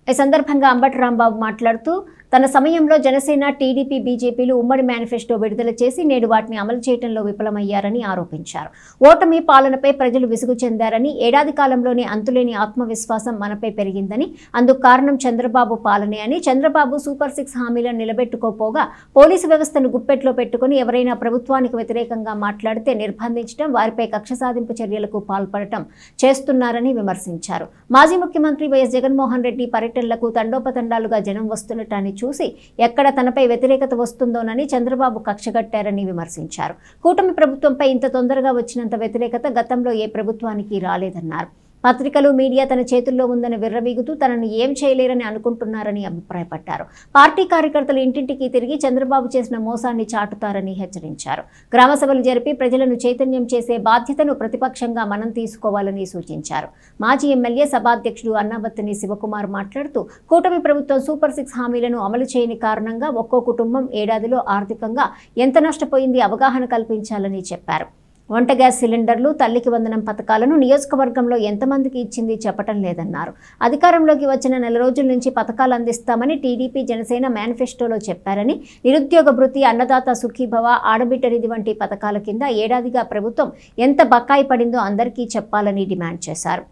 ఈ సందర్భంగా అంబటి రాంబాబు మాట్లాడుతూ తన సమయంలో జనసేన, టీడీపీ, బీజేపీలు ఉమ్మడి మేనిఫెస్టో విడుదల చేసి నేడు వాటిని అమలు చేయడంలో విఫలమయ్యారని ఆరోపించారు. ఓటమి పాలనపై ప్రజలు విసుగు చెందారని, ఏడాది కాలంలోనే అంతులేని ఆత్మవిశ్వాసం మనపై పెరిగిందని, అందుకు కారణం చంద్రబాబు పాలనే అని, చంద్రబాబు సూపర్ 6 హామీలను నిలబెట్టుకోపోగా పోలీసు వ్యవస్థను గుప్పెట్లో పెట్టుకుని ఎవరైనా ప్రభుత్వానికి వ్యతిరేకంగా మాట్లాడితే నిర్బంధించడం, వారిపై కక్ష సాధింపు చర్యలకు పాల్పడటం చేస్తున్నారని విమర్శించారు. మాజీ ముఖ్యమంత్రి వైఎస్ జగన్మోహన్ రెడ్డి పర్యటనలకు తండోపతండాలుగా జనం వస్తున్నటాన్ని చూసి ఎక్కడ తనపై వ్యతిరేకత వస్తుందోనని చంద్రబాబు కక్షగట్టారని విమర్శించారు. కూటమి ప్రభుత్వంపై ఇంత తొందరగా వచ్చినంత వ్యతిరేకత గతంలో ఏ ప్రభుత్వానికి రాలేదన్నారు. పత్రికలు, మీడియా తన చేతుల్లో ఉందని విర్రవీగుతూ తనను ఏం చేయలేరని అనుకుంటున్నారని అభిప్రాయపడ్డారు. పార్టీ కార్యకర్తలు ఇంటింటికి తిరిగి చంద్రబాబు చేసిన మోసాన్ని చాటుతారని హెచ్చరించారు. గ్రామ సభలు జరిపి ప్రజలను చైతన్యం చేసే బాధ్యతను ప్రతిపక్షంగా మనం తీసుకోవాలని సూచించారు. మాజీ ఎమ్మెల్యే సభాధ్యక్షుడు అన్నాబత్తుని శివకుమార్ మాట్లాడుతూ కూటమి ప్రభుత్వం సూపర్ 6 హామీలను అమలు చేయని కారణంగా ఒక్కో కుటుంబం ఏడాదిలో ఆర్థికంగా ఎంత నష్టపోయింది అవగాహన కల్పించాలని చెప్పారు. వంట గ్యాస్ సిలిండర్లు, తల్లికి వందనం పథకాలను నియోజకవర్గంలో ఎంతమందికి ఇచ్చింది చెప్పటం లేదన్నారు. అధికారంలోకి వచ్చిన 4 రోజుల నుంచి పథకాలు అందిస్తామని టీడీపీ, జనసేన మేనిఫెస్టోలో చెప్పారని, నిరుద్యోగ భృతి, అన్నదాత సుఖీభవ, ఆడబిడ్డ నిధి వంటి పథకాల కింద ఏడాదిగా ప్రభుత్వం ఎంత బకాయి పడిందో అందరికీ చెప్పాలని డిమాండ్ చేశారు.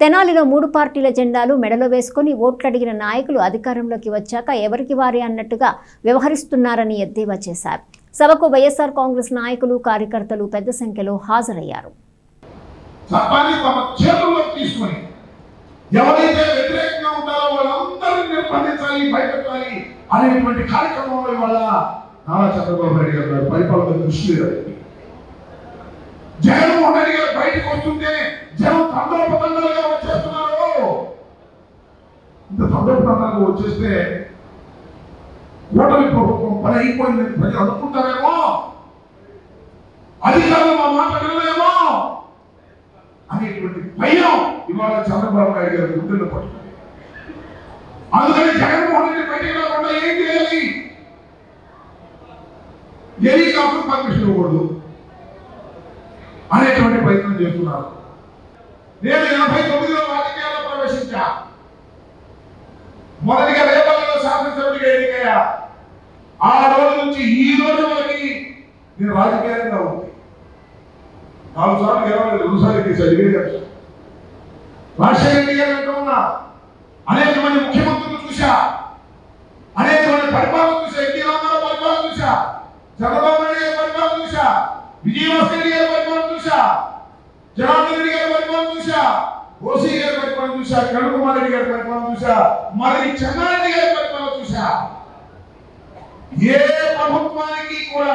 తెనాలిలో 3 పార్టీల జెండాలు మెడలో వేసుకుని ఓట్లడిగిన నాయకులు అధికారంలోకి వచ్చాక ఎవరికి వారే అన్నట్టుగా వ్యవహరిస్తున్నారని ఎద్దేవా చేశారు. సభకు వైఎస్ఆర్ కాంగ్రెస్ నాయకులు, కార్యకర్తలు పెద్ద సంఖ్యలో హాజరయ్యారు. చట్టాన్ని తమ చేతుల్లోకి తీసుకొని ఎవరైతే వ్యతిరేకంగా ఉంటారో వాళ్ళందరినీ నిర్బంధించాలి, భయపెట్టాలి అనేటువంటి కార్యక్రమంలో ఇవాళ నారా చంద్రబాబు నాయుడు గారు పరిపాలన దృష్టి లేదండి. జగన్మోహన్ రెడ్డి గారు బయటకు వస్తుంటే జనం తండోపతండాలుగా వచ్చేస్తున్నారు. ఇంత తండోపతండాలుగా వచ్చేస్తే కూటమి ప్రభుత్వం పని అయిపోయిందని ప్రజలు అనుకుంటారేమో, అధికారులు మా మాట వినలేమో అనేటువంటి భయం ఇవాళ చంద్రబాబు నాయుడు గారి గుండెల్లో పడుతుంది. అందుకని జగన్మోహన్ రెడ్డి బయటికి రాకుండా ఏం చేయాలి? హెలికాప్టర్ పర్మిషన్ ఇవ్వకూడదు అనేటువంటి ప్రయత్నం చేస్తున్నారు. నేను 89లో రాజకీయాల్లో ప్రవేశించా. మొదటిగా రేపల్లిలో శాసనసభ్యుడిగా ఎన్నికయ్యా. ఆ రోజు నుంచి ఈ రోజు వరకు నేను రాజకీయంగా ఉంది. 4 సార్లు గెలవాలి, 2 సార్లు చేశాడు. రాజశేఖర రెడ్డి గారు అంటూ ఉన్నా, అనేక మంది ముఖ్యమంత్రులు చూశా, అనేక మంది పరిపాలన చూశా, ఎన్టీ రామారావు పరిపాలన చూశా, చంద్రబాబు నాయుడు గారి పరిపాలన చూశా, విజయవాస రెడ్డి గారి పరిపాలన చూశా, జనార్దన్ రెడ్డి గారి పరిపాలన చూశా, ఓసీ గారి పరిపాలన చూశా, కరుణకుమార్ రెడ్డి గారి పరిపాలన చూశా, మరి చెన్నారెడ్డి గారి పరిపాలన చూశా. ఏ ప్రభుత్వానికి కూడా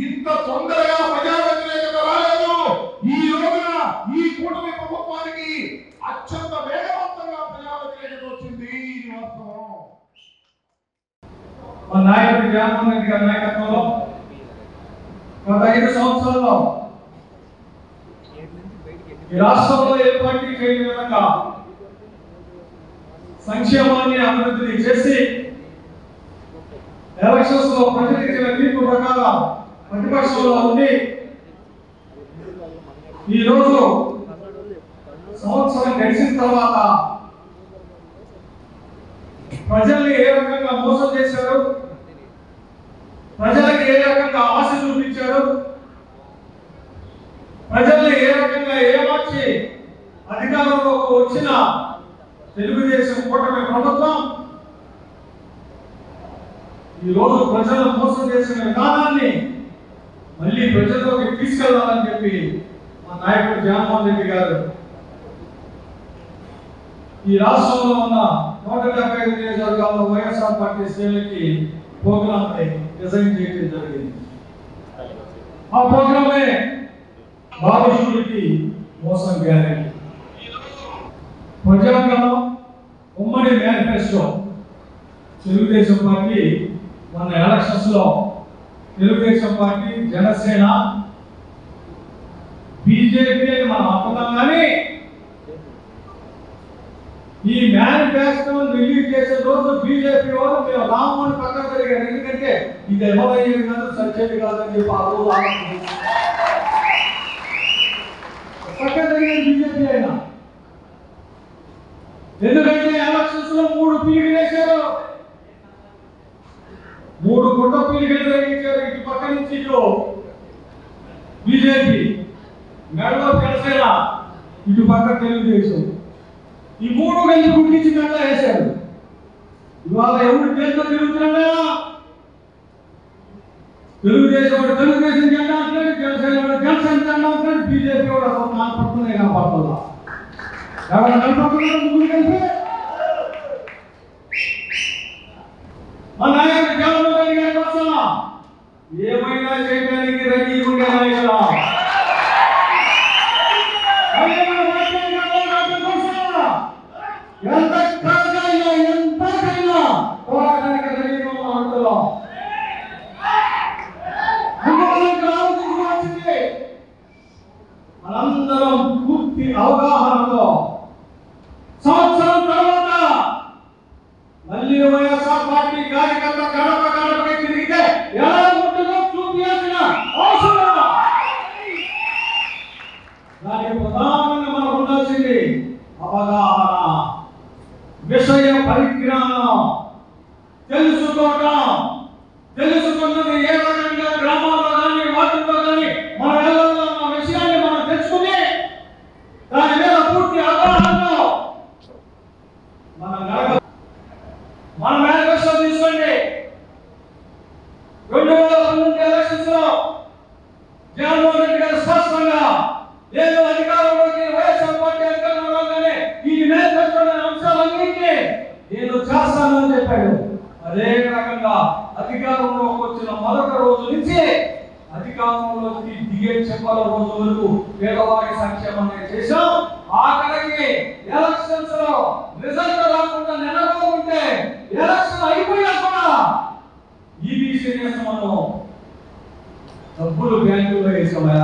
ఇంత తొందరగా ప్రజా వ్యతిరేకత రాలేదు. ఈ రోజున ఈ కూటమి ప్రభుత్వానికి అత్యంత వేగవంతంగా ప్రజా వ్యతిరేకత వచ్చింది. మా నాయకుడు జగన్మోహన్ రెడ్డి గారి నాయకత్వంలో గత 5 సంవత్సరాల్లో ఈ రాష్ట్రంలో ఏ పార్టీ చేయని విధంగా సంక్షేమాన్ని అభివృద్ధిని చేసి ఎలక్షన్స్ లో ప్రజలిచ్చిన తీర్పు ప్రకారం ప్రతిపక్షంలో ఉండి ఈరోజు సంవత్సరం గడిచిన తర్వాత ప్రజల్ని ఏ రకంగా మోసం చేశారు, ప్రజలకు ఏ రకంగా ఆశ చూపించారు, ప్రజల్ని ఏ రకంగా ఏమార్చి అధికారంలోకి వచ్చిన తెలుగుదేశం కూటమి ప్రభుత్వం ఈరోజు ప్రజలను మోసం చేసిన విధానాన్ని మళ్ళీ ప్రజల్లోకి తీసుకెళ్లాలని చెప్పి మా నాయకుడు జగన్మోహన్ రెడ్డి గారు ఈ రాష్ట్రంలో ఉన్న 175 నియోజకవర్గాల్లో వైఎస్ఆర్ పార్టీ శ్రేణులకి ప్రోగ్రామ్ డిజైన్ చేయడం జరిగింది. ఆ ప్రోగ్రామే బాబుషుడికి మోసం గ్యారెంటీ. ప్రజాగణం ఉమ్మడి మేనిఫెస్టో తెలుగుదేశం పార్టీ మన ఎలక్షన్స్ లో తెలుగుదేశం పార్టీ, జనసేన, బీజేపీ అని మనం అనుకున్నాం. కానీ ఈ మేనిఫెస్టో రిలీజ్ చేసే రోజు బీజేపీ వాళ్ళు మేము రామని పక్కన జరిగారు. ఎందుకంటే ఇది ఎవరయ్యేది కాదు, సత్యేది కాదని చెప్పి ఆ రోజు పక్కన జరిగేది బీజేపీ అయినా. ఎందుకంటే ఎలక్షన్స్ లో 3 పీలికలు వేశారు, 3 గుంట పీలికలు తగ్గించారు. ఇటు పక్క నుంచి ఇటు బీజేపీ, మెడలో జనసేన, ఇటు పక్క తెలుగుదేశం. ఈ 3 కలిసి గుర్తించి మెడలో వేశారు. ఇవాళ ఎవరు జెండా తిరుగుతున్నాడా? తెలుగుదేశం తెలుగుదేశం జెండా అంటాడు, జనసేన జనసేన జెండా అంటాడు, బీజేపీ కూడా అసలు కనపడుతున్నాయి కనపడుతుందా? ఎవరు కనపడుతున్నారు? ముగ్గురు కలిపి మా నాయకుడు జగన్మోహన్ రెడ్డి గారి కోసం ఏమైనా చేయడానికి రెడీ ఉండే నాయకుడు. ఎంతకైనా పోరాటానికి రెడీగా ఉన్న మనందరం పూర్తి అవగాహనతో సంవత్సరం తర్వాత మళ్ళీ వైఎస్ఆర్ పార్టీ కార్యకర్త గడప గడపకి తిరిగితే ఎలా ఉంటుందో చూపించాల్సిన అవసరం. దానికి ప్రధానంగా మనకు ఉండాల్సింది అవగాహన, విషయ పరిజ్ఞానం, తెలుసుకోవటం. తెలుసుకున్నది ఏ రకంగా గ్రామాల్లో కానీ వాటిల్లో కానీ మన వెళ్ళాలో ఉన్న విషయాన్ని మనం తెలుసుకుని దాని మీద పూర్తి అవగాహనతో మన మేనిఫెస్టో తీసుకోండి. 2019 ఎలక్షన్స్ లో జగన్మోహన్ రెడ్డి గారు స్పష్టంగా నేను అధికారంలోకి వైఎస్ఆర్ పార్టీ అధికారంలో రాగానే ఈ మేనిఫెస్టోలోని అంశాలన్నింటినీ నేను చేస్తానని చెప్పాడు. అదే రకంగా అధికారంలోకి వచ్చిన మొదటి రోజు నుంచి అధికారంలోకి దిగే చెప్పాల రోజు వరకు పేదవారి సంక్షేమాన్ని చేశాం. ఆఖరికి ఎలక్షన్స్ లో రిజల్ట్ రాకుండా నిలబడుకుంటే ఎలక్షన్ అయిపోయా కూడా ఈబీసీ మనం డబ్బులు బ్యాంకులో వేసామా?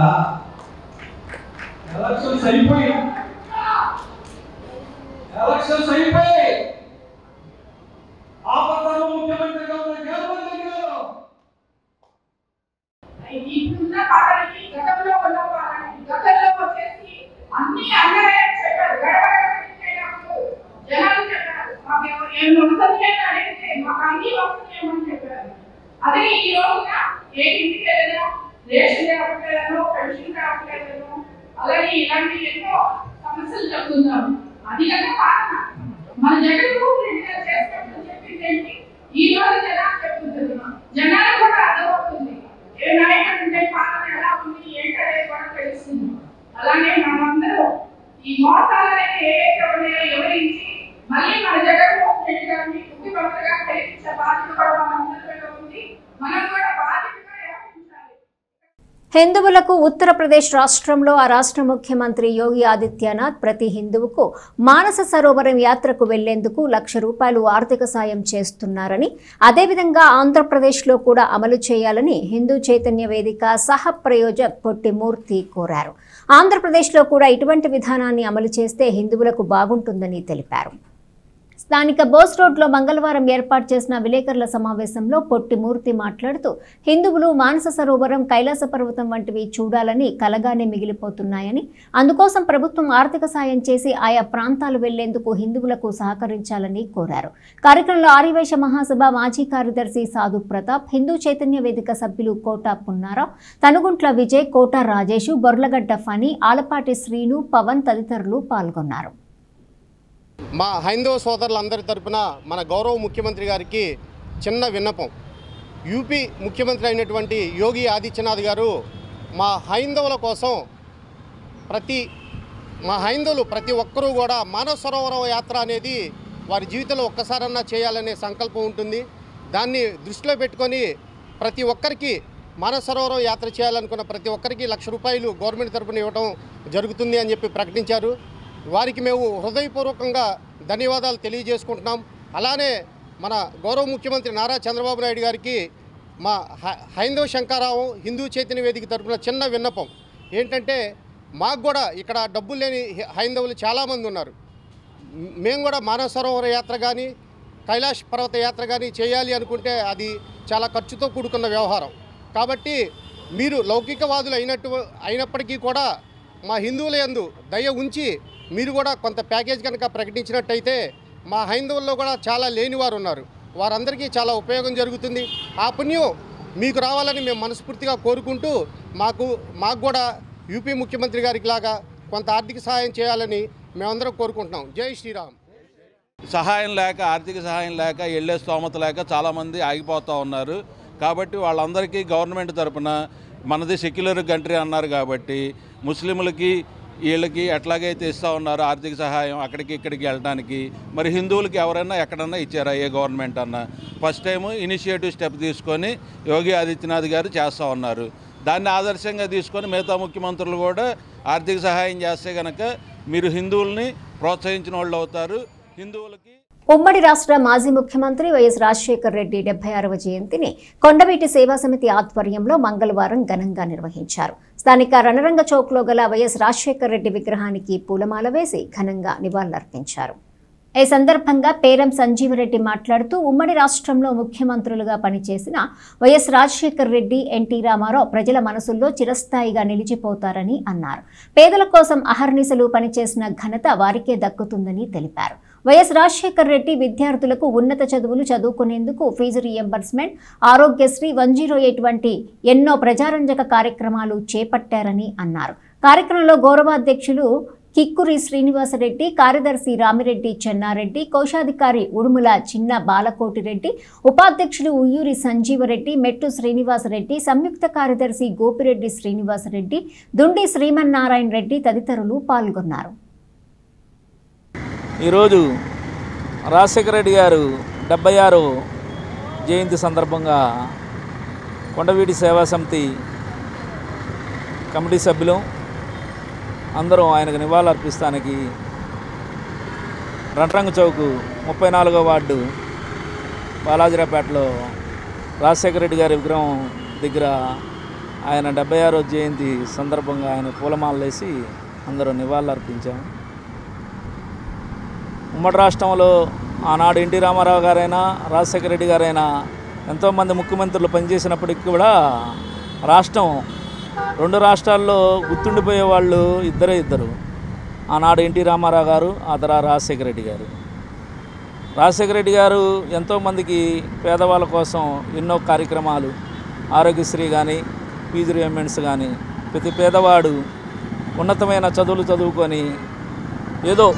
ఎలక్షన్స్ అయిపోయి ఆపదలో ముఖ్యమంత్రిగా ఉన్న జగన్మోహన్ రెడ్డి గారు ఇప్పుడున్న పాలనకి గతంలో ఉన్న పాలనకి గతంలో వచ్చేసి అన్ని అన్యాయం చెప్పారు. గడపడప్పుడు జనాలు చెప్పారు మాకు ఏమి వస్తుంది అడిగితే మాకు అన్ని వస్తున్నాయని చెప్పారు. అదే ఈ రోజున ఏ ఇంటికి వెళ్ళినా రేషన్ రావట్లేదనో, పెన్షన్ రావట్లేదనో, అలాగే ఇలాంటి ఎన్నో సమస్యలు చెప్తున్నారు. అది కదా పాలన. మన జగన్మోహన్ రెడ్డి గారు చేసినట్టు చెప్పింది ఏంటి? ఈ రోజు జనాలు చెప్తుంది, జనాలు కూడా అర్థమవుతుంది ఏ నాయకుడు ఉంటే పాలన ఎలా ఉంది ఏంటనేది కూడా తెలుస్తుంది. అలాగే మనమందరూ ఈ మోసాలనేది ఏవైతే ఉన్నాయో వివరించి మళ్ళీ మన జగన్మోహన్ రెడ్డి గారిని ముఖ్యమంత్రిగా కలిగించే బాధ్యత కూడా మనందరిలో ఉంది. మనం కూడా బాధ్యతగా వ్యవహరించాలి. హిందువులకు ఉత్తరప్రదేశ్ రాష్ట్రంలో ఆ రాష్ట్ర ముఖ్యమంత్రి యోగి ఆదిత్యనాథ్ ప్రతి హిందువుకు మానస సరోవరం యాత్రకు వెళ్లేందుకు ₹1,00,000 ఆర్థిక సాయం చేస్తున్నారని, అదేవిధంగా ఆంధ్రప్రదేశ్లో కూడా అమలు చేయాలని హిందూ చైతన్య వేదిక సహ ప్రయోజక్ పొట్టి మూర్తి కోరారు. ఆంధ్రప్రదేశ్లో కూడా ఇటువంటి విధానాన్ని అమలు చేస్తే హిందువులకు బాగుంటుందని తెలిపారు. స్థానిక బోస్ రోడ్లో మంగళవారం ఏర్పాటు చేసిన విలేకరుల సమావేశంలో పొట్టి మూర్తి మాట్లాడుతూ, హిందువులు మానస సరోవరం, కైలాస పర్వతం వంటివి చూడాలని కలగానే మిగిలిపోతున్నాయని, అందుకోసం ప్రభుత్వం ఆర్థిక సాయం చేసి ఆయా ప్రాంతాలు వెళ్లేందుకు హిందువులకు సహకరించాలని కోరారు. కార్యక్రమంలో ఆర్యవైశ్య మహాసభ మాజీ కార్యదర్శి సాధు ప్రతాప్, హిందూ చైతన్య వేదిక సభ్యులు కోటా పున్నారావు, తనుగుంట్ల విజయ్, కోటా రాజేషు, బొర్లగడ్డ ఫణి, ఆలపాటి శ్రీను, పవన్ తదితరులు పాల్గొన్నారు. మా హైందవ సోదరులందరి తరపున మన గౌరవ ముఖ్యమంత్రి గారికి చిన్న విన్నపం. యూపీ ముఖ్యమంత్రి అయినటువంటి యోగి ఆదిత్యనాథ్ గారు మా హైందవుల కోసం మా హైందవులు ప్రతి ఒక్కరూ కూడా మానస సరోవరం యాత్ర అనేది వారి జీవితంలో ఒక్కసారన్నా చేయాలనే సంకల్పం ఉంటుంది. దాన్ని దృష్టిలో పెట్టుకొని ప్రతి ఒక్కరికి మానస సరోవరం యాత్ర చేయాలనుకున్న ప్రతి ఒక్కరికి ₹1,00,000 గవర్నమెంట్ తరపున ఇవ్వడం జరుగుతుంది అని చెప్పి ప్రకటించారు. వారికి మేము హృదయపూర్వకంగా ధన్యవాదాలు తెలియజేసుకుంటున్నాం. అలానే మన గౌరవ ముఖ్యమంత్రి నారా చంద్రబాబు నాయుడు గారికి మా హైందవ శంకరావు హిందూ చైతన్య వేదిక తరపున చిన్న విన్నపం ఏంటంటే, మాకు కూడా ఇక్కడ డబ్బులు లేని హైందవులు చాలామంది ఉన్నారు. మేము కూడా మానస సరోవర యాత్ర కానీ కైలాష్ పర్వత యాత్ర కానీ చేయాలి అనుకుంటే అది చాలా ఖర్చుతో కూడుకున్న వ్యవహారం. కాబట్టి మీరు లౌకికవాదులు అయినప్పటికీ కూడా మా హిందువుల యందు దయ ఉంచి మీరు కూడా కొంత ప్యాకేజ్ కనుక ప్రకటించినట్టయితే మా హైందవుల్లో కూడా చాలా లేనివారు ఉన్నారు, వారందరికీ చాలా ఉపయోగం జరుగుతుంది. ఆ పుణ్యం మీకు రావాలని మేము మనస్ఫూర్తిగా కోరుకుంటూ మాకు కూడా యూపీ ముఖ్యమంత్రి గారికి లాగా కొంత ఆర్థిక సహాయం చేయాలని మేమందరం కోరుకుంటున్నాం. జై శ్రీరామ్. సహాయం లేక, ఆర్థిక సహాయం లేక, వెళ్ళే స్తోమత లేక చాలామంది ఆగిపోతూ ఉన్నారు. కాబట్టి వాళ్ళందరికీ గవర్నమెంట్ తరఫున, మనది సెక్యులర్ కంట్రీ అన్నారు కాబట్టి ముస్లింలకి వీళ్ళకి ఎట్లాగైతే ఇస్తూ ఉన్నారో ఆర్థిక సహాయం అక్కడికి ఇక్కడికి వెళ్ళడానికి, మరి హిందువులకి ఎవరైనా ఎక్కడన్నా ఇచ్చారా ఏ గవర్నమెంట్ అన్నా? ఫస్ట్ టైము ఇనిషియేటివ్ స్టెప్ తీసుకొని యోగి ఆదిత్యనాథ్ గారు చేస్తూ ఉన్నారు. దాన్ని ఆదర్శంగా తీసుకొని మిగతా ముఖ్యమంత్రులు కూడా ఆర్థిక సహాయం చేస్తే కనుక మీరు హిందువుల్ని ప్రోత్సహించిన వాళ్ళు అవుతారు. హిందువులకి ఉమ్మడి రాష్ట్ర మాజీ ముఖ్యమంత్రి వైఎస్ రాజశేఖర్ రెడ్డి 76వ జయంతిని కొండవీటి సేవా సమితి ఆధ్వర్యంలో మంగళవారం ఘనంగా నిర్వహించారు. స్థానిక రణరంగ చౌక్లో గల వైఎస్ రాజశేఖర్ రెడ్డి విగ్రహానికి పూలమాల వేసి ఘనంగా నివాళులర్పించారు. ఈ సందర్భంగా పేరం సంజీవరెడ్డి మాట్లాడుతూ, ఉమ్మడి రాష్ట్రంలో ముఖ్యమంత్రులుగా పనిచేసిన వైఎస్ రాజశేఖర్ రెడ్డి, ఎన్టీ రామారావు ప్రజల మనసుల్లో చిరస్థాయిగా నిలిచిపోతారని అన్నారు. పేదల కోసం అహర్నిశలు పనిచేసిన ఘనత వారికే దక్కుతుందని తెలిపారు. వైఎస్ రాజశేఖర్ రెడ్డి విద్యార్థులకు ఉన్నత చదువులు చదువుకునేందుకు ఫీజు రీఎంబర్స్మెంట్, ఆరోగ్యశ్రీ, 108 వంటి ఎన్నో ప్రజారంజక కార్యక్రమాలు చేపట్టారని అన్నారు. కార్యక్రమంలో గౌరవాధ్యక్షులు కిక్కురి శ్రీనివాసరెడ్డి, కార్యదర్శి రామిరెడ్డి చెన్నారెడ్డి, కోశాధికారి ఉడుముల చిన్న బాలకోటిరెడ్డి, ఉపాధ్యక్షులు ఉయ్యూరి సంజీవరెడ్డి, మెట్టు శ్రీనివాసరెడ్డి, సంయుక్త కార్యదర్శి గోపిరెడ్డి శ్రీనివాసరెడ్డి, దుండి శ్రీమన్నారాయణ రెడ్డి తదితరులు పాల్గొన్నారు. ఈరోజు రాజశేఖర రెడ్డి గారు 76వ జయంతి సందర్భంగా కొండవీటి సేవా సమితి కమిటీ సభ్యులు అందరూ ఆయనకు నివాళులు అర్పిస్తానికి రణరంగ చౌక్ 34వ వార్డు బాలాజీరావుపేటలో రాజశేఖర రెడ్డి గారి విగ్రహం దగ్గర ఆయన 76వ జయంతి సందర్భంగా ఆయన పూలమాలలు వేసి అందరూ నివాళులు అర్పించాము. ఉమ్మడి రాష్ట్రంలో ఆనాడు ఎన్టీ రామారావు గారైనా రాజశేఖర రెడ్డి గారైనా ఎంతోమంది ముఖ్యమంత్రులు పనిచేసినప్పటికీ కూడా రాష్ట్రం 2 రాష్ట్రాల్లో గుర్తుండిపోయే వాళ్ళు ఇద్దరు. ఆనాడు ఎన్టీ రామారావు గారు, ఆ తర్వాత రాజశేఖర రెడ్డి గారు. రాజశేఖర రెడ్డి గారు ఎంతోమందికి పేదవాళ్ళ కోసం ఎన్నో కార్యక్రమాలు, ఆరోగ్యశ్రీ కానీ, ఫీజు రీయింబర్స్మెంట్స్ కానీ, ప్రతి పేదవాడు ఉన్నతమైన చదువులు చదువుకొని ఏదో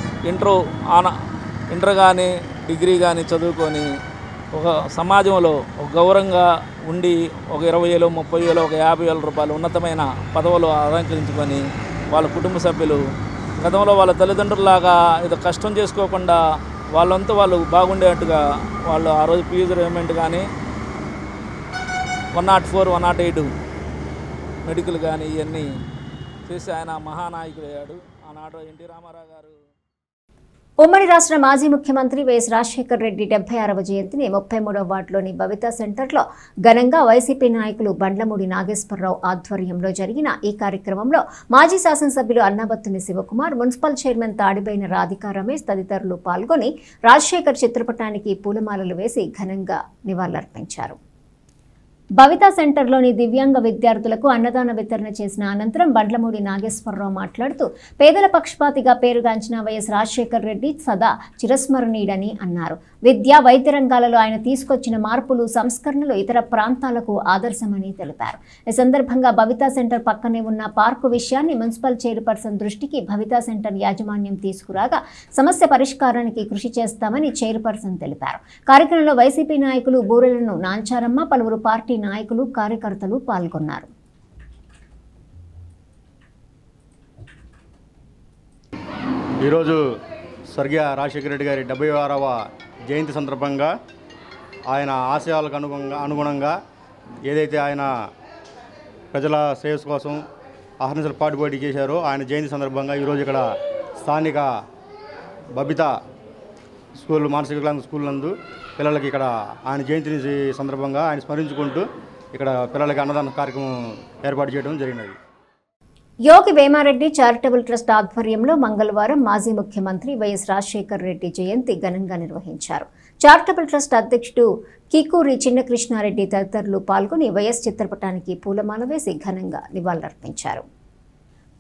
ఇంటర్ కానీ డిగ్రీ కానీ చదువుకొని ఒక సమాజంలో ఒక గౌరవంగా ఉండి ఒక 20,000, 30,000, ఒక 50,000 రూపాయలు ఉన్నతమైన పదవులు అలంకరించుకొని వాళ్ళ కుటుంబ సభ్యులు గతంలో వాళ్ళ తల్లిదండ్రులలాగా ఏదో కష్టం చేసుకోకుండా వాళ్ళంతా వాళ్ళు బాగుండేట్టుగా వాళ్ళు ఆ రోజు ఫీజు రీయింబర్స్మెంట్ కానీ 104, 108 మెడికల్ కానీ ఇవన్నీ చేసి ఆయన మహానాయకుడయ్యాడు. ఆనాడు ఎన్టీ రామారావు గారు. ఉమ్మడి రాష్ట్ర మాజీ ముఖ్యమంత్రి వైఎస్ రాజశేఖర రెడ్డి 76వ జయంతిని 33వ వార్డులోని భవితా సెంటర్లో ఘనంగా వైసీపీ నాయకులు బండ్లమూడి నాగేశ్వరరావు ఆధ్వర్యంలో జరిగిన ఈ కార్యక్రమంలో మాజీ శాసనసభ్యులు అన్నాబత్తుని శివకుమార్, మున్సిపల్ చైర్మన్ తాడిబైన రాధికా రమేష్ తదితరులు పాల్గొని రాజశేఖర్ చిత్రపటానికి పూలమాలలు వేసి ఘనంగా నివాళులర్పించారు. భవితా సెంటర్లోని దివ్యాంగ విద్యార్థులకు అన్నదాన వితరణ చేసిన అనంతరం బండ్లమూడి నాగేశ్వరరావు మాట్లాడుతూ పేదల పక్షపాతిగా పేరుగాంచిన వైఎస్ రాజశేఖర రెడ్డి సదా చిరస్మరణీయుడని అన్నారు. విద్య, వైద్య రంగాలలో ఆయన తీసుకొచ్చిన మార్పులు, సంస్కరణలు ఇతర ప్రాంతాలకు ఆదర్శమని తెలిపారు. ఈ సందర్భంగా భవితా సెంటర్ పక్కనే ఉన్న పార్కు విషయాన్ని మున్సిపల్ చైర్పర్సన్ దృష్టికి భవితా సెంటర్ యాజమాన్యం తీసుకురాగా సమస్య పరిష్కారానికి కృషి చేస్తామని చైర్పర్సన్ తెలిపారు. కార్యక్రమంలో వైసీపీ నాయకులు బూరెలను నాంచారమ్మ, పలువురు పార్టీ నాయకులు, కార్యకర్తలు పాల్గొన్నారు. ఈరోజు స్వర్గీయ రాజశేఖర రెడ్డి గారి 76వ జయంతి సందర్భంగా ఆయన ఆశయాలకు అనుగుణంగా ఏదైతే ఆయన ప్రజల శ్రేయస్సు కోసం అహర్నిశలు పాటుపడి చేశారో ఆయన జయంతి సందర్భంగా ఈరోజు ఇక్కడ స్థానిక బబితా స్కూల్, మానసిక వికలాంగ స్కూల్ నందు పిల్లలకి ఇక్కడ ఆయన జయంతిని సందర్భంగా ఆయన స్మరించుకుంటూ ఇక్కడ పిల్లలకి అన్నదాన కార్యక్రమం ఏర్పాటు చేయడం జరిగినది. యోగి వేమారెడ్డి చారిటబుల్ ట్రస్ట్ ఆధ్వర్యంలో మంగళవారం మాజీ ముఖ్యమంత్రి వైఎస్ రాజశేఖర రెడ్డి జయంతి ఘనంగా నిర్వహించారు. చారిటబుల్ ట్రస్ట్ అధ్యక్షుడు కికూరి చిన్నకృష్ణారెడ్డి తదితరులు పాల్గొని వైఎస్ చిత్రపటానికి పూలమాల వేసి ఘనంగా నివాళులర్పించారు.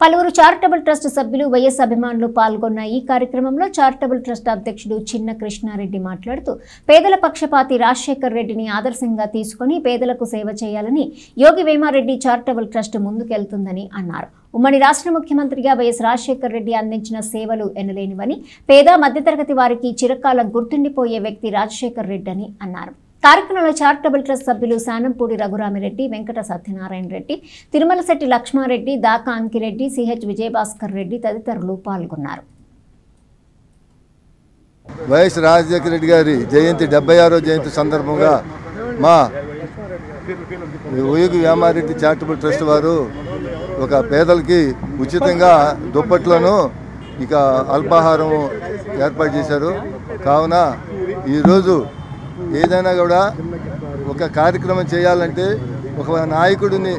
పలువురు చారిటబుల్ ట్రస్ట్ సభ్యులు, వైఎస్ అభిమానులు పాల్గొన్న ఈ కార్యక్రమంలో చారిటబుల్ ట్రస్ట్ అధ్యక్షుడు చిన్న కృష్ణారెడ్డి మాట్లాడుతూ పేదల పక్షపాతి రాజశేఖర్ రెడ్డిని ఆదర్శంగా తీసుకుని పేదలకు సేవ చేయాలని యోగి వేమారెడ్డి చారిటబుల్ ట్రస్ట్ ముందుకెళ్తుందని అన్నారు. ఉమ్మడి రాష్ట్ర ముఖ్యమంత్రిగా వైఎస్ రాజశేఖర్ రెడ్డి అందించిన సేవలు ఎనలేనివని, పేద మధ్యతరగతి వారికి చిరకాలం గుర్తుండిపోయే వ్యక్తి రాజశేఖర్ రెడ్డి అని అన్నారు. కార్యక్రమంలో చారిటబుల్ ట్రస్ట్ సభ్యులు సానంపూడి రఘురామిరెడ్డి, వెంకట సత్యనారాయణ రెడ్డి, తిరుమలశెట్టి లక్ష్మారెడ్డి, దాకా అంకిరెడ్డి, సిహెచ్ విజయభాస్కర్ రెడ్డి తదితరులు పాల్గొన్నారు. వైఎస్ రాజశేఖర రెడ్డి గారి జయంతి 76వ జయంతి సందర్భంగా మా యోగి వేమారెడ్డి చారిటబుల్ ట్రస్ట్ వారు ఒక పేదలకి ఉచితంగా దుప్పట్లను ఇక అల్పాహారం ఏర్పాటు చేశారు. కావున ఈరోజు ఏదైనా కూడా ఒక కార్యక్రమం చేయాలంటే ఒక నాయకుడిని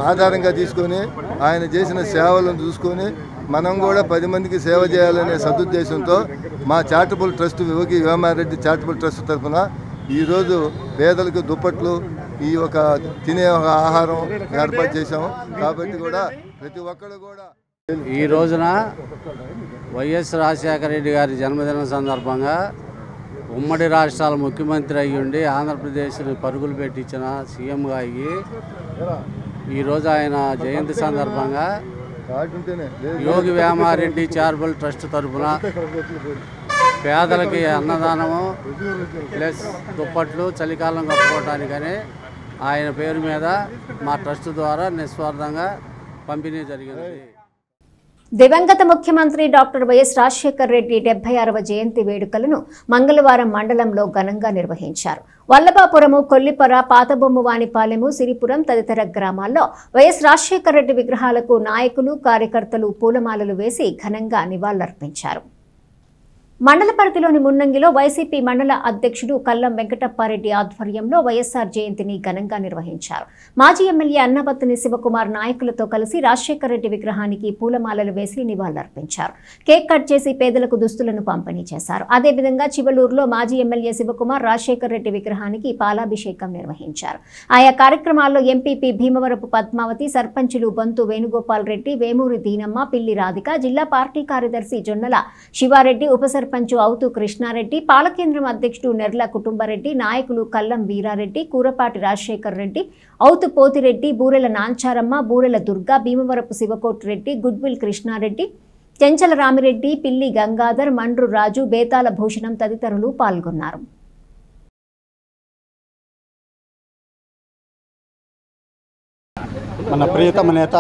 ఆధారంగా తీసుకొని ఆయన చేసిన సేవలను చూసుకొని మనం కూడా 10 మందికి సేవ చేయాలనే సదుద్దేశంతో మా చారిటబుల్ ట్రస్ట్ యోగి వేమారెడ్డి చారిటబుల్ ట్రస్ట్ తరఫున ఈరోజు పేదలకు దుప్పట్లు, ఈ ఒక తినే ఒక ఆహారం ఏర్పాటు చేశాము. కాబట్టి కూడా ప్రతి ఒక్కరు కూడా ఈ రోజున వైఎస్ రాజశేఖర రెడ్డి గారి జన్మదినం సందర్భంగా ఉమ్మడి రాష్ట్రాల ముఖ్యమంత్రి అయ్యుండి ఆంధ్రప్రదేశ్ని పరుగులు పెట్టించిన సీఎంగా అయ్యి ఈరోజు ఆయన జయంతి సందర్భంగా యోగి వేమారెడ్డి చారిటబుల్ ట్రస్ట్ తరఫున పేదలకి అన్నదానము ప్లస్ దుప్పట్లు చలికాలం కప్పుకోవటానికని ఆయన పేరు మీద మా ట్రస్ట్ ద్వారా నిస్వార్థంగా పంపిణీ జరిగింది. దివంగత ముఖ్యమంత్రి డాక్టర్ వైఎస్ రాజశేఖర్ రెడ్డి 76వ జయంతి వేడుకలను మంగళవారం మండలంలో ఘనంగా నిర్వహించారు. వల్లభాపురము, కొల్లిపర, పాతబొమ్మవానిపాలెము, సిరిపురం తదితర గ్రామాల్లో వైఎస్ రాజశేఖర్ రెడ్డి విగ్రహాలకు నాయకులు, కార్యకర్తలు పూలమాలలు వేసి ఘనంగా నివాళులర్పించారు. మండల పరిధిలోని మున్నంగిలో వైసీపీ మండల అధ్యక్షుడు కల్లం వెంకటప్పారెడ్డి ఆధ్వర్యంలో వైఎస్ఆర్ జయంతిని ఘనంగా నిర్వహించారు. మాజీ ఎమ్మెల్యే అన్నబత్తుని శివకుమార్ నాయకులతో కలిసి రాజశేఖర్ రెడ్డి విగ్రహానికి పూలమాలలు వేసి నివాళులర్పించారు. కేక్ కట్ చేసి పేదలకు దుస్తులను పంపిణీ చేశారు. అదేవిధంగా చివలూరులో మాజీ ఎమ్మెల్యే శివకుమార్ రాజశేఖర్ రెడ్డి విగ్రహానికి పాలాభిషేకం నిర్వహించారు. ఆయా కార్యక్రమాల్లో ఎంపీపీ భీమవరపు పద్మావతి, సర్పంచులు బొంతు వేణుగోపాల్ రెడ్డి, వేమూరి దీనమ్మ, పిల్లి రాధిక, జిల్లా పార్టీ కార్యదర్శి జొన్నల శివారెడ్డి, ఉప పంచు అవుతూ కృష్ణారెడ్డి, పాలకేంద్రం అధ్యక్షుడు నెర్ల కుటుంబరెడ్డి, నాయకులు కల్లం వీరారెడ్డి, కూరపాటి రాజశేఖర్ రెడ్డి, అవుతు పోతిరెడ్డి, బూరెల నాంచారమ్మ, బూరెల దుర్గా, భీమవరపు శివకోటిరెడ్డి, గుడ్విల్ కృష్ణారెడ్డి, చెంచల రామిరెడ్డి, పిల్లి గంగాధర్, మండ్రు రాజు, బేతాల భూషణం తదితరులు పాల్గొన్నారు. మన ప్రియతమ నేత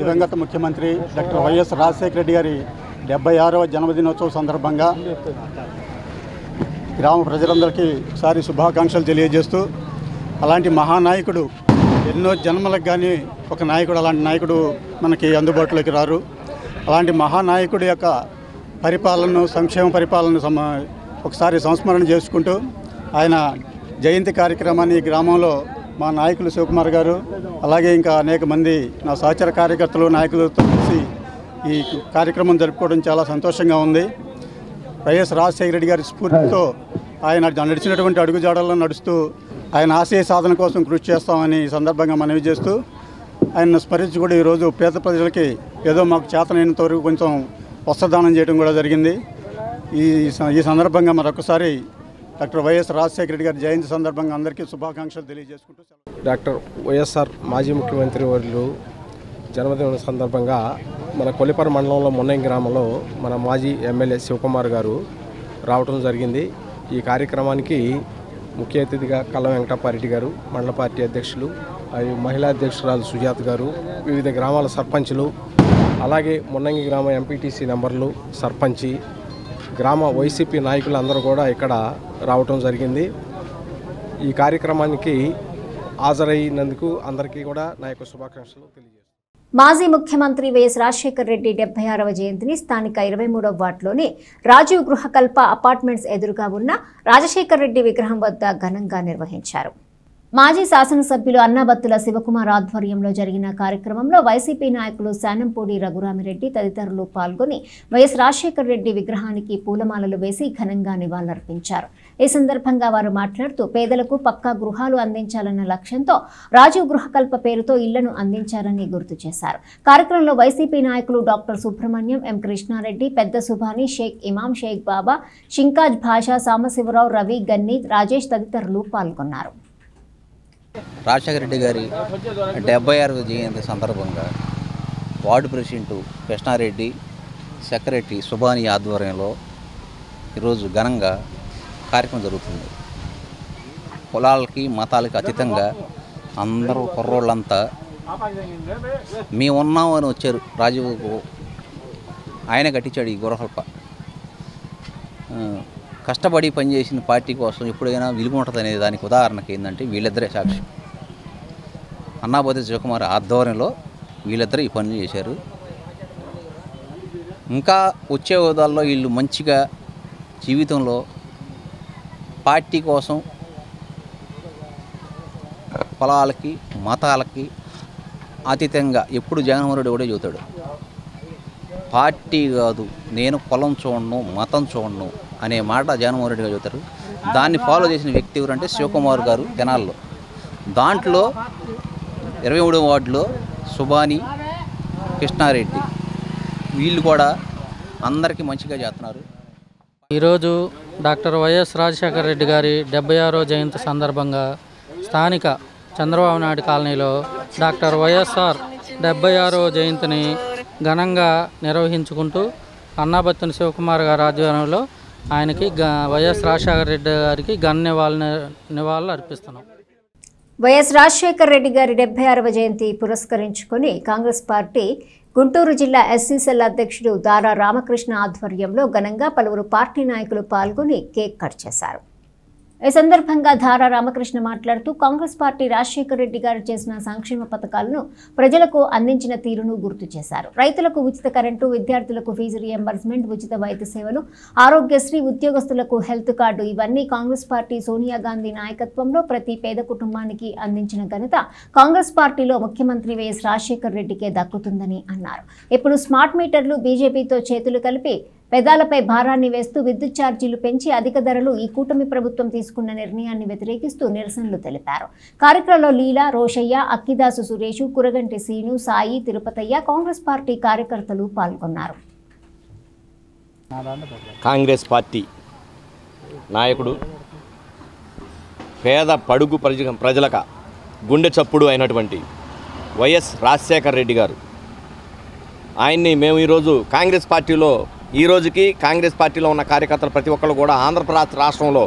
దివంగత ముఖ్యమంత్రి డాక్టర్ వైఎస్ రాజశేఖర రెడ్డి గారి 76వ జన్మదినోత్సవం సందర్భంగా గ్రామ ప్రజలందరికీ ఒకసారి శుభాకాంక్షలు తెలియజేస్తూ, అలాంటి మహానాయకుడు ఎన్నో జన్మలకు కానీ ఒక నాయకుడు అలాంటి నాయకుడు మనకి అందుబాటులోకి రారు. అలాంటి మహానాయకుడి యొక్క పరిపాలనను, సంక్షేమ పరిపాలనను ఒకసారి సంస్మరణ చేసుకుంటూ ఆయన జయంతి కార్యక్రమాన్ని ఈ గ్రామంలో మా నాయకులు శివకుమార్ గారు, అలాగే ఇంకా అనేక మంది నా సహచర కార్యకర్తలు, నాయకులతో కలిసి ఈ కార్యక్రమం జరుపుకోవడం చాలా సంతోషంగా ఉంది. వైఎస్ రాజశేఖర రెడ్డి గారి స్ఫూర్తితో ఆయన నడిచినటువంటి అడుగుజాడల్లో నడుస్తూ ఆయన ఆశయ సాధన కోసం కృషి చేస్తామని ఈ సందర్భంగా మనవి చేస్తూ ఆయనను స్మరించి కూడా ఈరోజు పేద ప్రజలకి ఏదో మాకు చేతనైనంత వరకు కొంచెం వస్త్రదానం చేయడం కూడా జరిగింది. ఈ సందర్భంగా మరొకసారి డాక్టర్ వైఎస్ రాజశేఖర రెడ్డి గారి జయంతి సందర్భంగా అందరికీ శుభాకాంక్షలు తెలియజేసుకుంటూ డాక్టర్ వైఎస్ఆర్ మాజీ ముఖ్యమంత్రి వర్యులు జన్మదిన సందర్భంగా మన కొల్లిపర మండలంలో మున్నంగి గ్రామంలో మన మాజీ ఎమ్మెల్యే శివకుమార్ గారు రావడం జరిగింది. ఈ కార్యక్రమానికి ముఖ్య అతిథిగా కళ్ళ వెంకటప్పారెడ్డి గారు, మండల పార్టీ అధ్యక్షులు, మహిళా అధ్యక్షురాలు సుజాత గారు, వివిధ గ్రామాల సర్పంచులు, అలాగే మున్నంగి గ్రామ ఎంపీటీసీ మెంబర్లు, సర్పంచి, గ్రామ వైసీపీ నాయకులు అందరూ కూడా ఇక్కడ రావటం జరిగింది. ఈ కార్యక్రమానికి హాజరైనందుకు అందరికీ కూడా నా యొక్క శుభాకాంక్షలు తెలియజేస్తున్నాను. మాజీ ముఖ్యమంత్రి వైఎస్ రాజశేఖర రెడ్డి 76వ జయంతిని స్థానిక 23వ వార్డులోని రాజీవ్ గృహకల్ప అపార్ట్మెంట్స్ ఎదురుగా ఉన్న రాజశేఖర రెడ్డి విగ్రహం వద్ద ఘనంగా నిర్వహించారు. మాజీ శాసనసభ్యులు అన్నాబత్తుల శివకుమార్ ఆధ్వర్యంలో జరిగిన కార్యక్రమంలో వైసీపీ నాయకులు శానంపూడి రఘురామిరెడ్డి తదితరులు పాల్గొని వైఎస్ రాజశేఖర రెడ్డి విగ్రహానికి పూలమాలలు వేసి ఘనంగా నివాళులర్పించారు. ఈ సందర్భంగా వారు మాట్లాడుతూ పేదలకు పక్కా గృహాలు అందించాలన్న లక్ష్యంతో రాజీవ్ గృహకల్ప పేరుతో ఇళ్లను అందించారని గుర్తు చేశారు. కార్యక్రమంలో వైసీపీ నాయకులు డాక్టర్ సుబ్రహ్మణ్యం, ఎం కృష్ణారెడ్డి, పెద్ద సుభాని, షేక్ ఇమాం, షేక్ బాబా, షింకాజ్ భాషా, సాంబశివరావు, రవి, గన్ని, రాజేష్ తదితరులు పాల్గొన్నారు. రాజశేఖర రెడ్డి గారి 76వ జయంతి సందర్భంగా ward president Krishna Reddy, secretary Subhani ఆధ్వర్యంలో ఈరోజు ఘనంగా కార్యక్రమం జరుగుతుంది. కులాలకి మతాలకి అతీతంగా అందరూ కుర్రోళ్ళంతా మేము ఉన్నామని వచ్చారు. రాజీవ్కు ఆయన కట్టించాడు ఈ గృహకల్ప. కష్టపడి పనిచేసిన పార్టీ కోసం ఎప్పుడైనా విలువ ఉంటుంది అనే దానికి ఉదాహరణకి ఏంటంటే వీళ్ళిద్దరే సాక్షి. అన్నాబత్తుల శివకుమార్ ఆధ్వర్యంలో వీళ్ళిద్దరూ ఈ పనులు చేశారు. ఇంకా వచ్చే హోదాల్లో వీళ్ళు మంచిగా జీవితంలో పార్టీ కోసం కులాలకి మతాలకి అతీతంగా ఎప్పుడు జగన్మోహన్ రెడ్డి కూడా చెబుతాడు, పార్టీ కాదు నేను కులం చూడను మతం చూడను అనే మాట జగన్మోహన్ రెడ్డి గారు చెబుతారు. దాన్ని ఫాలో చేసిన వ్యక్తి ఎవరంటే శివకుమార్ గారు తెనాల్లో. దాంట్లో 23వ వార్డులో సుభాని, కృష్ణారెడ్డి వీళ్ళు కూడా అందరికీ మంచిగా చేస్తున్నారు. ఈరోజు డాక్టర్ వైఎస్ రాజశేఖర రెడ్డి గారి 76వ జయంతి సందర్భంగా స్థానిక చంద్రబాబు నాయుడు కాలనీలో డాక్టర్ వైఎస్ఆర్ 76వ జయంతిని ఘనంగా నిర్వహించుకుంటూ అన్నాబత్తుల శివకుమార్ గారి ఆధ్వర్యంలో ఆయనకి వైఎస్ రాజశేఖర రెడ్డి గారికి నివాళులు అర్పిస్తున్నాం. వైఎస్ రాజశేఖర రెడ్డి గారి 76వ జయంతి పురస్కరించుకొని కాంగ్రెస్ పార్టీ గుంటూరు జిల్లా ఎస్సీ సెల్ అధ్యక్షుడు దారా రామకృష్ణ ఆధ్వర్యంలో ఘనంగా పలువురు పార్టీ నాయకులు పాల్గొని కేక్ కట్ చేశారు. ఈ సందర్భంగా దారా రామకృష్ణ మాట్లాడుతూ కాంగ్రెస్ పార్టీ రాజశేఖర రెడ్డి గారు చేసిన సంక్షేమ పథకాలను ప్రజలకు అందించిన తీరును గుర్తు చేశారు. రైతులకు ఉచిత కరెంటు, విద్యార్థులకు ఫీజు రియంబర్స్మెంట్, ఉచిత వైద్య సేవలు, ఆరోగ్యశ్రీ, ఉద్యోగస్తులకు హెల్త్ కార్డు ఇవన్నీ కాంగ్రెస్ పార్టీ సోనియా గాంధీ నాయకత్వంలో ప్రతి పేద కుటుంబానికి అందించిన ఘనత కాంగ్రెస్ పార్టీలో ముఖ్యమంత్రి వైఎస్ రాజశేఖర రెడ్డికే దక్కుతుందని అన్నారు. ఇప్పుడు స్మార్ట్ మీటర్లు బీజేపీతో చేతులు కలిపి పెదాలపై భారాన్ని వేస్తూ విద్యుత్ ఛార్జీలు పెంచి అధిక ధరలు ఈ కూటమి ప్రభుత్వం తీసుకున్న నిర్ణయాన్ని వ్యతిరేకిస్తూ నిరసనలు తెలిపారు. కార్యక్రమంలో లీలా, రోషయ్య, అక్కిదాసు సురేష్, కురగంటి సీను, సాయి, తిరుపతయ్య, కాంగ్రెస్ పార్టీ కార్యకర్తలు పాల్గొన్నారు. కాంగ్రెస్ పార్టీ నాయకుడు పేద పడుగు ప్రజలక గుండె చప్పుడు అయినటువంటి వైఎస్ రాజశేఖర రెడ్డి గారు, ఆయన్ని మేము ఈరోజు కాంగ్రెస్ పార్టీలో ఈ రోజుకి కాంగ్రెస్ పార్టీలో ఉన్న కార్యకర్తలు ప్రతి ఒక్కరు కూడా ఆంధ్రప్రదేశ్ రాష్ట్రంలో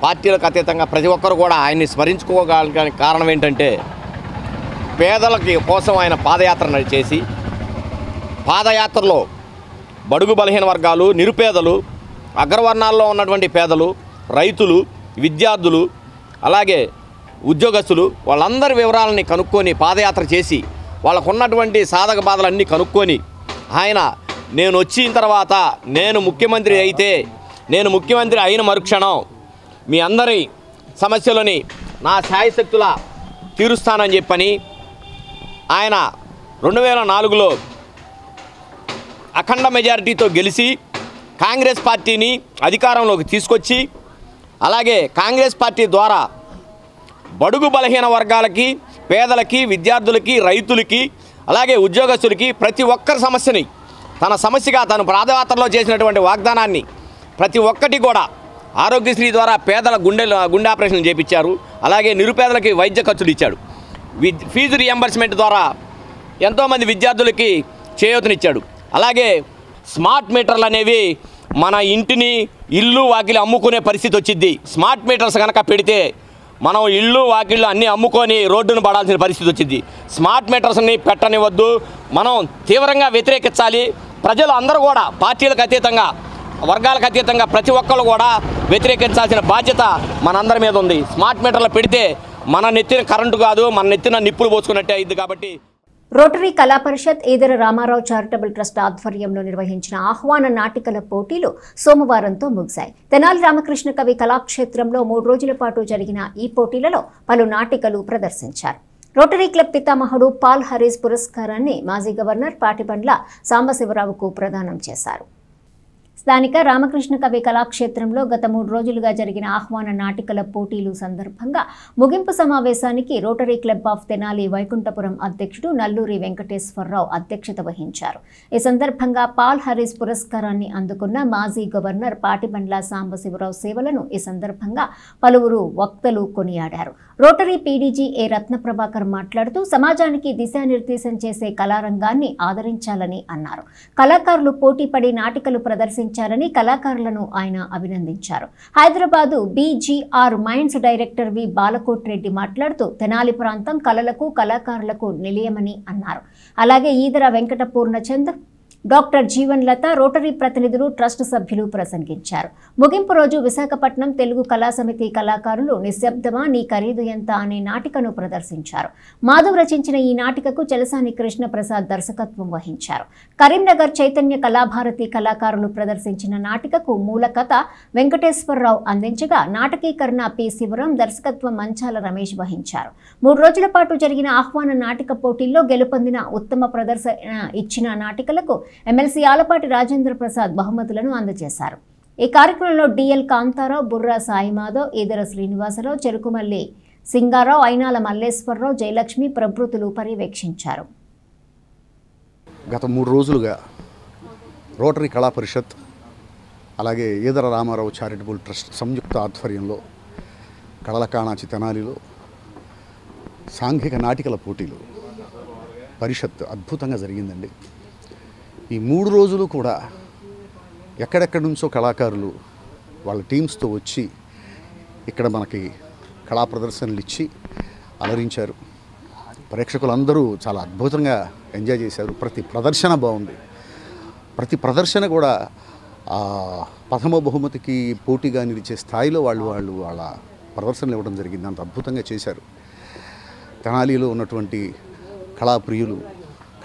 పార్టీలకు అతీతంగా ప్రతి ఒక్కరు కూడా ఆయన్ని స్మరించుకోగలగడానికి కారణం ఏంటంటే పేదలకి కోసం ఆయన పాదయాత్ర చేసి పాదయాత్రలో బడుగు బలహీన వర్గాలు, నిరుపేదలు, అగ్రవర్ణాల్లో ఉన్నటువంటి పేదలు, రైతులు, విద్యార్థులు, అలాగే ఉద్యోగస్తులు వాళ్ళందరి వివరాలని కనుక్కొని పాదయాత్ర చేసి వాళ్ళకున్నటువంటి సాధక బాధలన్నీ కనుక్కొని ఆయన నేను వచ్చిన తర్వాత నేను ముఖ్యమంత్రి అయిన మరుక్షణం మీ అందరి సమస్యలని నా శాయశక్తుల తీరుస్తానని చెప్పని ఆయన 2004లో అఖండ మెజారిటీతో గెలిచి కాంగ్రెస్ పార్టీని అధికారంలోకి తీసుకొచ్చి అలాగే కాంగ్రెస్ పార్టీ ద్వారా బడుగు బలహీన వర్గాలకి, పేదలకి, విద్యార్థులకి, రైతులకి, అలాగే ఉద్యోగస్తులకి ప్రతి ఒక్కరి సమస్యని తన సమస్యగా తను పాదయాత్రలో చేసినటువంటి వాగ్దానాన్ని ప్రతి ఒక్కటి కూడా ఆరోగ్యశ్రీ ద్వారా పేదల గుండె ఆపరేషన్లు చేయించారు. అలాగే నిరుపేదలకి వైద్య ఖర్చులు ఇచ్చాడు. ఫీజు రియంబర్స్మెంట్ ద్వారా ఎంతోమంది విద్యార్థులకి చేయూతనిచ్చాడు. అలాగే స్మార్ట్ మీటర్లు అనేవి మన ఇంటిని ఇల్లు వాకిలి అమ్ముకునే పరిస్థితి వచ్చింది. స్మార్ట్ మీటర్స్ కనుక పెడితే మనం ఇళ్ళు వాకిళ్ళు అన్నీ అమ్ముకొని రోడ్డును పడాల్సిన పరిస్థితి వచ్చింది. స్మార్ట్ మీటర్స్ని పెట్టనివద్దు, మనం తీవ్రంగా వ్యతిరేకించాలి. ప్రజలు అందరూ కూడా పార్టీలకు అతీతంగా, వర్గాలకు అతీతంగా ప్రతి ఒక్కరు కూడా వ్యతిరేకించాల్సిన బాధ్యత మనందరి మీద ఉంది. స్మార్ట్ మీటర్లు పెడితే మన నెత్తిన కరెంటు కాదు, మన నెత్తిన నిప్పులు పోసుకున్నట్టే అయింది. కాబట్టి రోటరీ కళా పరిషత్ ఈదర రామారావు చారిటబుల్ ట్రస్ట్ ఆధ్వర్యంలో నిర్వహించిన ఆహ్వాన నాటికల పోటీలు సోమవారంతో ముగిశాయి. తెనాలి రామకృష్ణ కవి కళాక్షేత్రంలో 3 రోజుల పాటు జరిగిన ఈ పోటీలలో పలు నాటికలు ప్రదర్శించారు. రోటరీ క్లబ్ పితామహుడు పాల్ హరీస్ పురస్కారాన్ని మాజీ గవర్నర్ పాటిబండ్ల సాంబశివరావుకు ప్రదానం చేశారు. స్థానిక రామకృష్ణ కవి కళాక్షేత్రంలో గత 3 రోజులుగా జరిగిన ఆహ్వాన నాటికల పోటీలు సందర్భంగా ముగింపు సమావేశానికి rotary club of Tenali Vaikunthapuram అధ్యక్షుడు నల్లూరి వెంకటేశ్వరరావు అధ్యక్షత వహించారు. ఈ సందర్భంగా పాల్ హరీస్ పురస్కారాన్ని అందుకున్న మాజీ గవర్నర్ పాటిబండ్ల సాంబశివరావు సేవలను ఈ సందర్భంగా పలువురు వక్తలు కొనియాడారు. రోటరీ పీడీజీ ఏ రత్నప్రభాకర్ మాట్లాడుతూ సమాజానికి దిశానిర్దేశం చేసే కళారంగాన్ని ఆదరించాలని అన్నారు. కళాకారులు పోటీపడి నాటికలు ప్రదర్శించారని కళాకారులను ఆయన అభినందించారు. హైదరాబాదు బీజీఆర్ మైండ్స్ డైరెక్టర్ వి బాలకోట్ రెడ్డి మాట్లాడుతూ తెనాలి ప్రాంతం కళలకు, కళాకారులకు నిలయమని అన్నారు. అలాగే ఈదర వెంకట పూర్ణచంద్, డాక్టర్ జీవన్ లత, రోటరీ ప్రతినిధులు, ట్రస్ట్ సభ్యులు ప్రసంగించారు. ముగింపు రోజు విశాఖపట్నం తెలుగు కళా సమితి కళాకారులు నిశ్శబ్దమా నీ ఖరీదు ఎంత అనే నాటికను ప్రదర్శించారు. మాధవ్ రచించిన ఈ నాటికకు చలసాని కృష్ణ ప్రసాద్ దర్శకత్వం వహించారు. కరీంనగర్ చైతన్య కళాభారతి కళాకారులు ప్రదర్శించిన నాటికకు మూల కథ వెంకటేశ్వరరావు అందించగా నాటకీకరణ పి శివరాం, దర్శకత్వం మంచాల రమేష్ వహించారు. 3 రోజుల పాటు జరిగిన ఆహ్వాన నాటిక పోటీల్లో గెలుపొందిన ఉత్తమ ప్రదర్శన ఇచ్చిన నాటికలకు ఎమ్మెల్సీ ఆలపాటి రాజేంద్ర ప్రసాద్ బహుమతులను అందజేశారు. ఈ కార్యక్రమంలో డిఎల్ కాంతారావు, బుర్రా సాయిమాధవ్, ఈదర శ్రీనివాసరావు, చెరుకుమల్లి సింగారావు, అయినాల మల్లేశ్వరరావు, జయలక్ష్మి ప్రభృతులు పర్యవేక్షించారు. గత 3 రోజులుగా రోటరీ కళా పరిషత్ అలాగే ఈదర రామారావు చారిటబుల్ ట్రస్ట్ సంయుక్త ఆధ్వర్యంలో కళల కాణాచి తెనాలిలో సాంఘిక నాటికల పోటీలు పరిషత్ అద్భుతంగా జరిగిందండి. ఈ 3 రోజులు కూడా ఎక్కడెక్కడి నుంచో కళాకారులు వాళ్ళ టీమ్స్తో వచ్చి ఇక్కడ మనకి కళా ప్రదర్శనలు ఇచ్చి అలరించారు. ప్రేక్షకులందరూ చాలా అద్భుతంగా ఎంజాయ్ చేశారు. ప్రతి ప్రదర్శన బాగుంది. ప్రతి ప్రదర్శన కూడా ప్రథమ బహుమతికి పోటీగా నిలిచే స్థాయిలో వాళ్ళ ప్రదర్శనలు ఇవ్వడం జరిగింది. అంత అద్భుతంగా చేశారు. తెనాలిలో ఉన్నటువంటి కళాప్రియులు,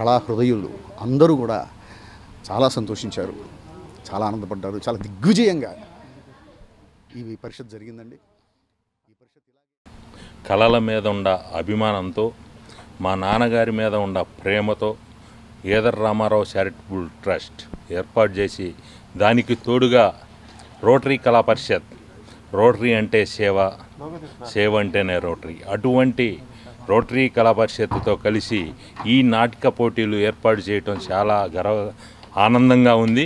కళాహృదయులు అందరూ కూడా చాలా సంతోషించారు, చాలా ఆనందపడ్డారు. చాలా దిగ్విజయంగా ఈ పరిషత్ జరిగిందండి. కళల మీద ఉన్న అభిమానంతో, మా నాన్నగారి మీద ఉన్న ప్రేమతో ఈదర రామారావు చారిటబుల్ ట్రస్ట్ ఏర్పాటు చేసి దానికి తోడుగా రోటరీ కళా పరిషత్, రోటరీ అంటే సేవ, సేవ అంటేనే రోటరీ, అటువంటి రోటరీ కళా పరిషత్తుతో కలిసి ఈ నాటక పోటీలు ఏర్పాటు చేయటం చాలా ఆనందంగా ఉంది.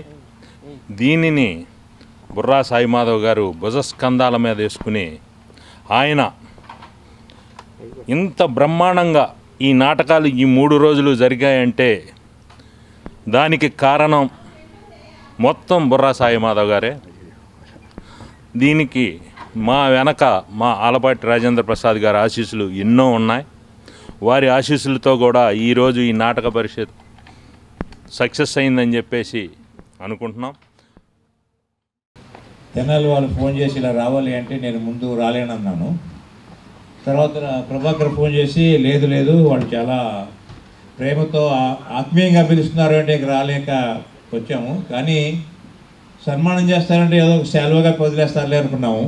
దీనిని బుర్రా సాయిమాధవ్ గారు భుజస్కంధాల మీద వేసుకుని ఆయన ఇంత బ్రహ్మాండంగా ఈ నాటకాలు ఈ 3 రోజులు జరిగాయంటే దానికి కారణం మొత్తం బుర్రా సాయిమాధవ్ గారే. దీనికి మా వెనక మా ఆలపాటి రాజేంద్ర ప్రసాద్ గారి ఆశీస్సులు ఎన్నో ఉన్నాయి. వారి ఆశీస్సులతో కూడా ఈరోజు ఈ నాటక పరిషత్ సక్సెస్ అయిందని చెప్పేసి అనుకుంటున్నాం. తెనాలి వాళ్ళు ఫోన్ చేసి ఇలా రావాలి అంటే నేను ముందు రాలేనన్నాను. తర్వాత ప్రభాకర్ ఫోన్ చేసి లేదు వాళ్ళు చాలా ప్రేమతో ఆత్మీయంగా పిలుస్తున్నారు అంటే రాలేక వచ్చాము, కానీ సన్మానం చేస్తారంటే ఏదో ఒక శాలువగా వదిలేస్తారులే అనుకున్నాము,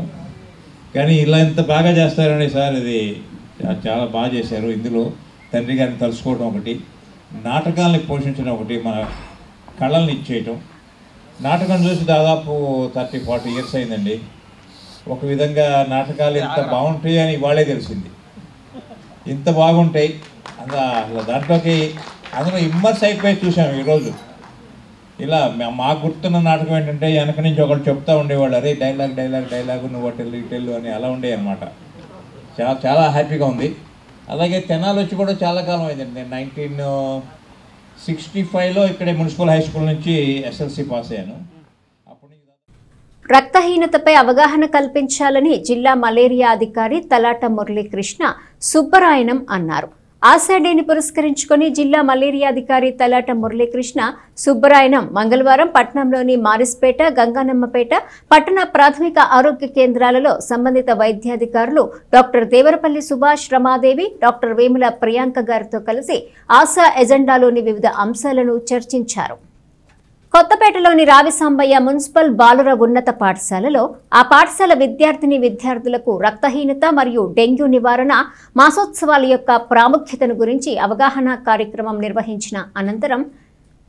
కానీ ఇలా ఇంత బాగా చేస్తారండి సార్, ఇది చాలా బాగా చేశారు. ఇందులో తండ్రి గారిని తలుసుకోవడం ఒకటి, నాటకాలని పోషించడం ఒకటి, మన కళల్ని ఇచ్చేయటం. నాటకం చూసి దాదాపు 30-40 ఇయర్స్ అయిందండి. ఒక విధంగా నాటకాలు ఇంత బాగుంటాయి అని ఇవాళే తెలిసింది. ఇంత బాగుంటాయి అసలు దాంట్లోకి అందులో ఇమ్మర్స్ అయిపోయి చూసాము ఈరోజు. ఇలా మాకు గుర్తున్న నాటకం ఏంటంటే వెనక నుంచి ఒకరు చెప్తా ఉండేవాళ్ళు, అరే డైలాగ్ నువ్వు ఇటెల్లు అని అలా ఉండేవి అనమాట. చాలా హ్యాపీగా ఉంది. అలాగే తెనాలి వచ్చి కూడా చాలా కాలం అయిందండి. నేను 1965లో ఇక్కడే మున్సిపల్ హై స్కూల్ నుంచి ఎస్ఎల్సి పాస్ అయ్యాను. రక్తహీనతపై అవగాహన కల్పించాలని జిల్లా మలేరియా అధికారి తలాట మురళీకృష్ణ సుబ్బరాయనం అన్నారు. ఆషాఢిని పురస్కరించుకొని జిల్లా మలేరియా అధికారి తలాట మురళీకృష్ణ సుబ్బరాయనం మంగళవారం పట్టణంలోని మారిస్పేట, గంగానమ్మపేట పట్టణ ప్రాథమిక ఆరోగ్య కేంద్రాలలో సంబంధిత వైద్యాధికారులు డాక్టర్ దేవరపల్లి సుభాష్, రమాదేవి, డాక్టర్ వేముల ప్రియాంక గారితో కలిసి ఆశా ఎజెండాలోని వివిధ అంశాలను చర్చించారు. కొత్తపేటలోని రావిసాంబయ్య మున్సిపల్ బాలుర ఉన్నత పాఠశాలలో ఆ పాఠశాల విద్యార్థులకు రక్తహీనత మరియు డెంగ్యూ నివారణ మాసోత్సవాల యొక్క ప్రాముఖ్యతను గురించి అవగాహన కార్యక్రమం నిర్వహించిన అనంతరం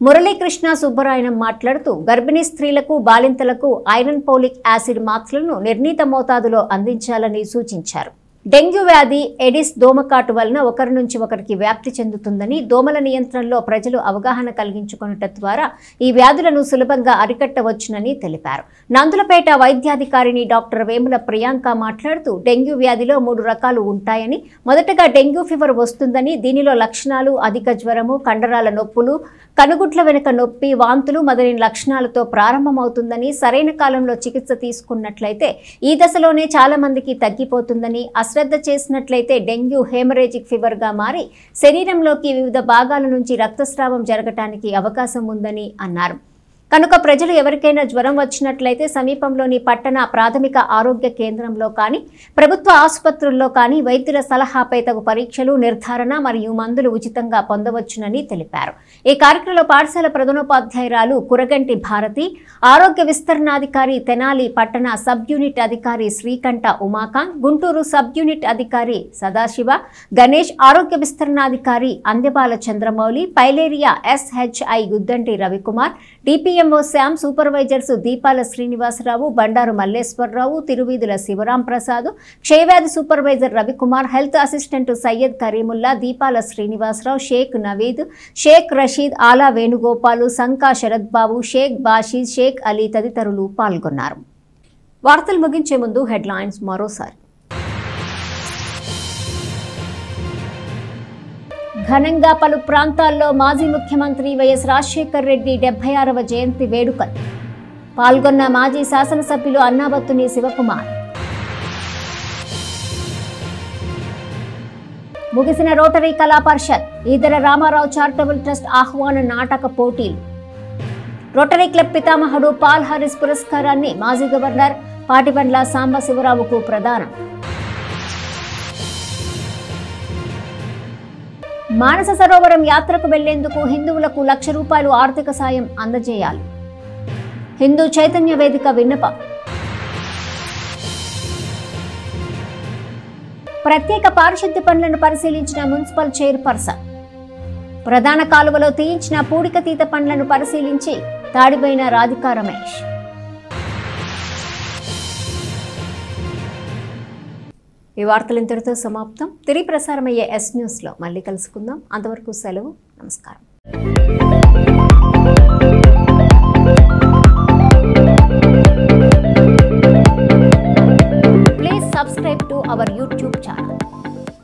మురళీకృష్ణ సుబ్బరాయనం మాట్లాడుతూ గర్భిణీ స్త్రీలకు, బాలింతలకు ఐరన్ పోలిక్ యాసిడ్ మాత్రలను నిర్ణీత మోతాదులో అందించాలని సూచించారు. డెంగ్యూ వ్యాధి ఎడిస్ దోమకాటు వలన ఒకరి నుంచి ఒకరికి వ్యాప్తి చెందుతుందని, దోమల నియంత్రణలో ప్రజలు అవగాహన కలిగించుకున్నట ద్వారా ఈ వ్యాధులను సులభంగా అరికట్టవచ్చునని తెలిపారు. నందులపేట వైద్యాధికారిని డాక్టర్ వేముల ప్రియాంక మాట్లాడుతూ డెంగ్యూ వ్యాధిలో 3 రకాలు ఉంటాయని, మొదటగా డెంగ్యూ ఫీవర్ వస్తుందని, దీనిలో లక్షణాలు అధిక జ్వరము, కండరాల నొప్పులు, కనుగుట్ల వెనుక నొప్పి, వాంతులు మొదలైన లక్షణాలతో ప్రారంభమవుతుందని, సరైన కాలంలో చికిత్స తీసుకున్నట్లయితే ఈ దశలోనే చాలా మందికి తగ్గిపోతుందని, అశ్రద్ధ చేసినట్లయితే డెంగ్యూ హెమరేజిక్ ఫీవర్ గా మారి శరీరంలోకి వివిధ భాగాల నుంచి రక్తస్రావం జరగటానికి అవకాశం ఉందని అన్నారు. కనుక ప్రజలు ఎవరికైనా జ్వరం వచ్చినట్లయితే సమీపంలోని పట్టణ ప్రాథమిక ఆరోగ్య కేంద్రంలో కానీ, ప్రభుత్వ ఆసుపత్రుల్లో కానీ వైద్యుల సలహాపై తగు పరీక్షలు, నిర్ధారణ మరియు మందులు ఉచితంగా పొందవచ్చునని తెలిపారు. ఈ కార్యక్రమంలో పాఠశాల ప్రధానోపాధ్యాయురాలు కురగంటి భారతి, ఆరోగ్య విస్తరణాధికారి తెనాలి పట్టణ సబ్ యూనిట్ అధికారి శ్రీకంఠ ఉమాకాంత్, గుంటూరు సబ్ యూనిట్ అధికారి సదాశివ, గణేష్, ఆరోగ్య విస్తరణాధికారి Andebala Chandramouli, filaria SHI Guddanti Ravikumar, DPMO Shyam, supervisors Deepala Srinivasarao, Bandaru Malleswararao, Tiruveedhula Sivaram Prasad, క్షయవ్యాధి supervisor Ravikumar, health assistant Syed Karimulla, Deepala Srinivasarao, Sheikh Naveed, Sheikh Rashid, ఆలా వేణుగోపాలు, సంకా శరత్ బాబు, షేక్ బాషీద్, షేక్ అలీ తదితరులు పాల్గొన్నారు. వార్తలు ముగించే ముందు హెడ్లైన్స్ మరోసారి. ఘనంగా పలు ప్రాంతాల్లో మాజీ ముఖ్యమంత్రి వైఎస్ రాజశేఖర్ రెడ్డి 76వ జయంతి వేడుకలు. పాల్గొన్న మాజీ శాసనసభ్యులు అన్నాబత్తుని శివకుమార్. ముగిసిన రోటరీ కళా పరిషత్, ఈదర రామారావు చారిటబుల్ ట్రస్ట్ ఆహ్వాన నాటక పోటీలు. రోటరీ క్లబ్ పితామహుడు పాల్ హారిస్ పురస్కారాన్ని మాజీ గవర్నర్ పాటిబండ్ల సాంబశివరావుకు ప్రదానం. మానస సరోవరం యాత్రకు వెళ్లేందుకు హిందువులకు ₹1,00,000 ఆర్థిక సాయం అందజేయాలి. హిందూ చైతన్య వేదిక విన్నపం. ప్రత్యేక పారిశుద్ధ్య పనులను పరిశీలించిన మున్సిపల్ చైర్పర్సన్. ప్రధాన కాలువలో తీయించిన పూడికతీత పనులను పరిశీలించి తాడిపోయిన రాధికా రమేష్. ఈ వార్తలు ఇంతటితో సమాప్తం. తిరిగి ప్రసారమయ్యే S న్యూస్లో మళ్ళీ కలుసుకుందాం. అంతవరకు సెలవు. నమస్కారం.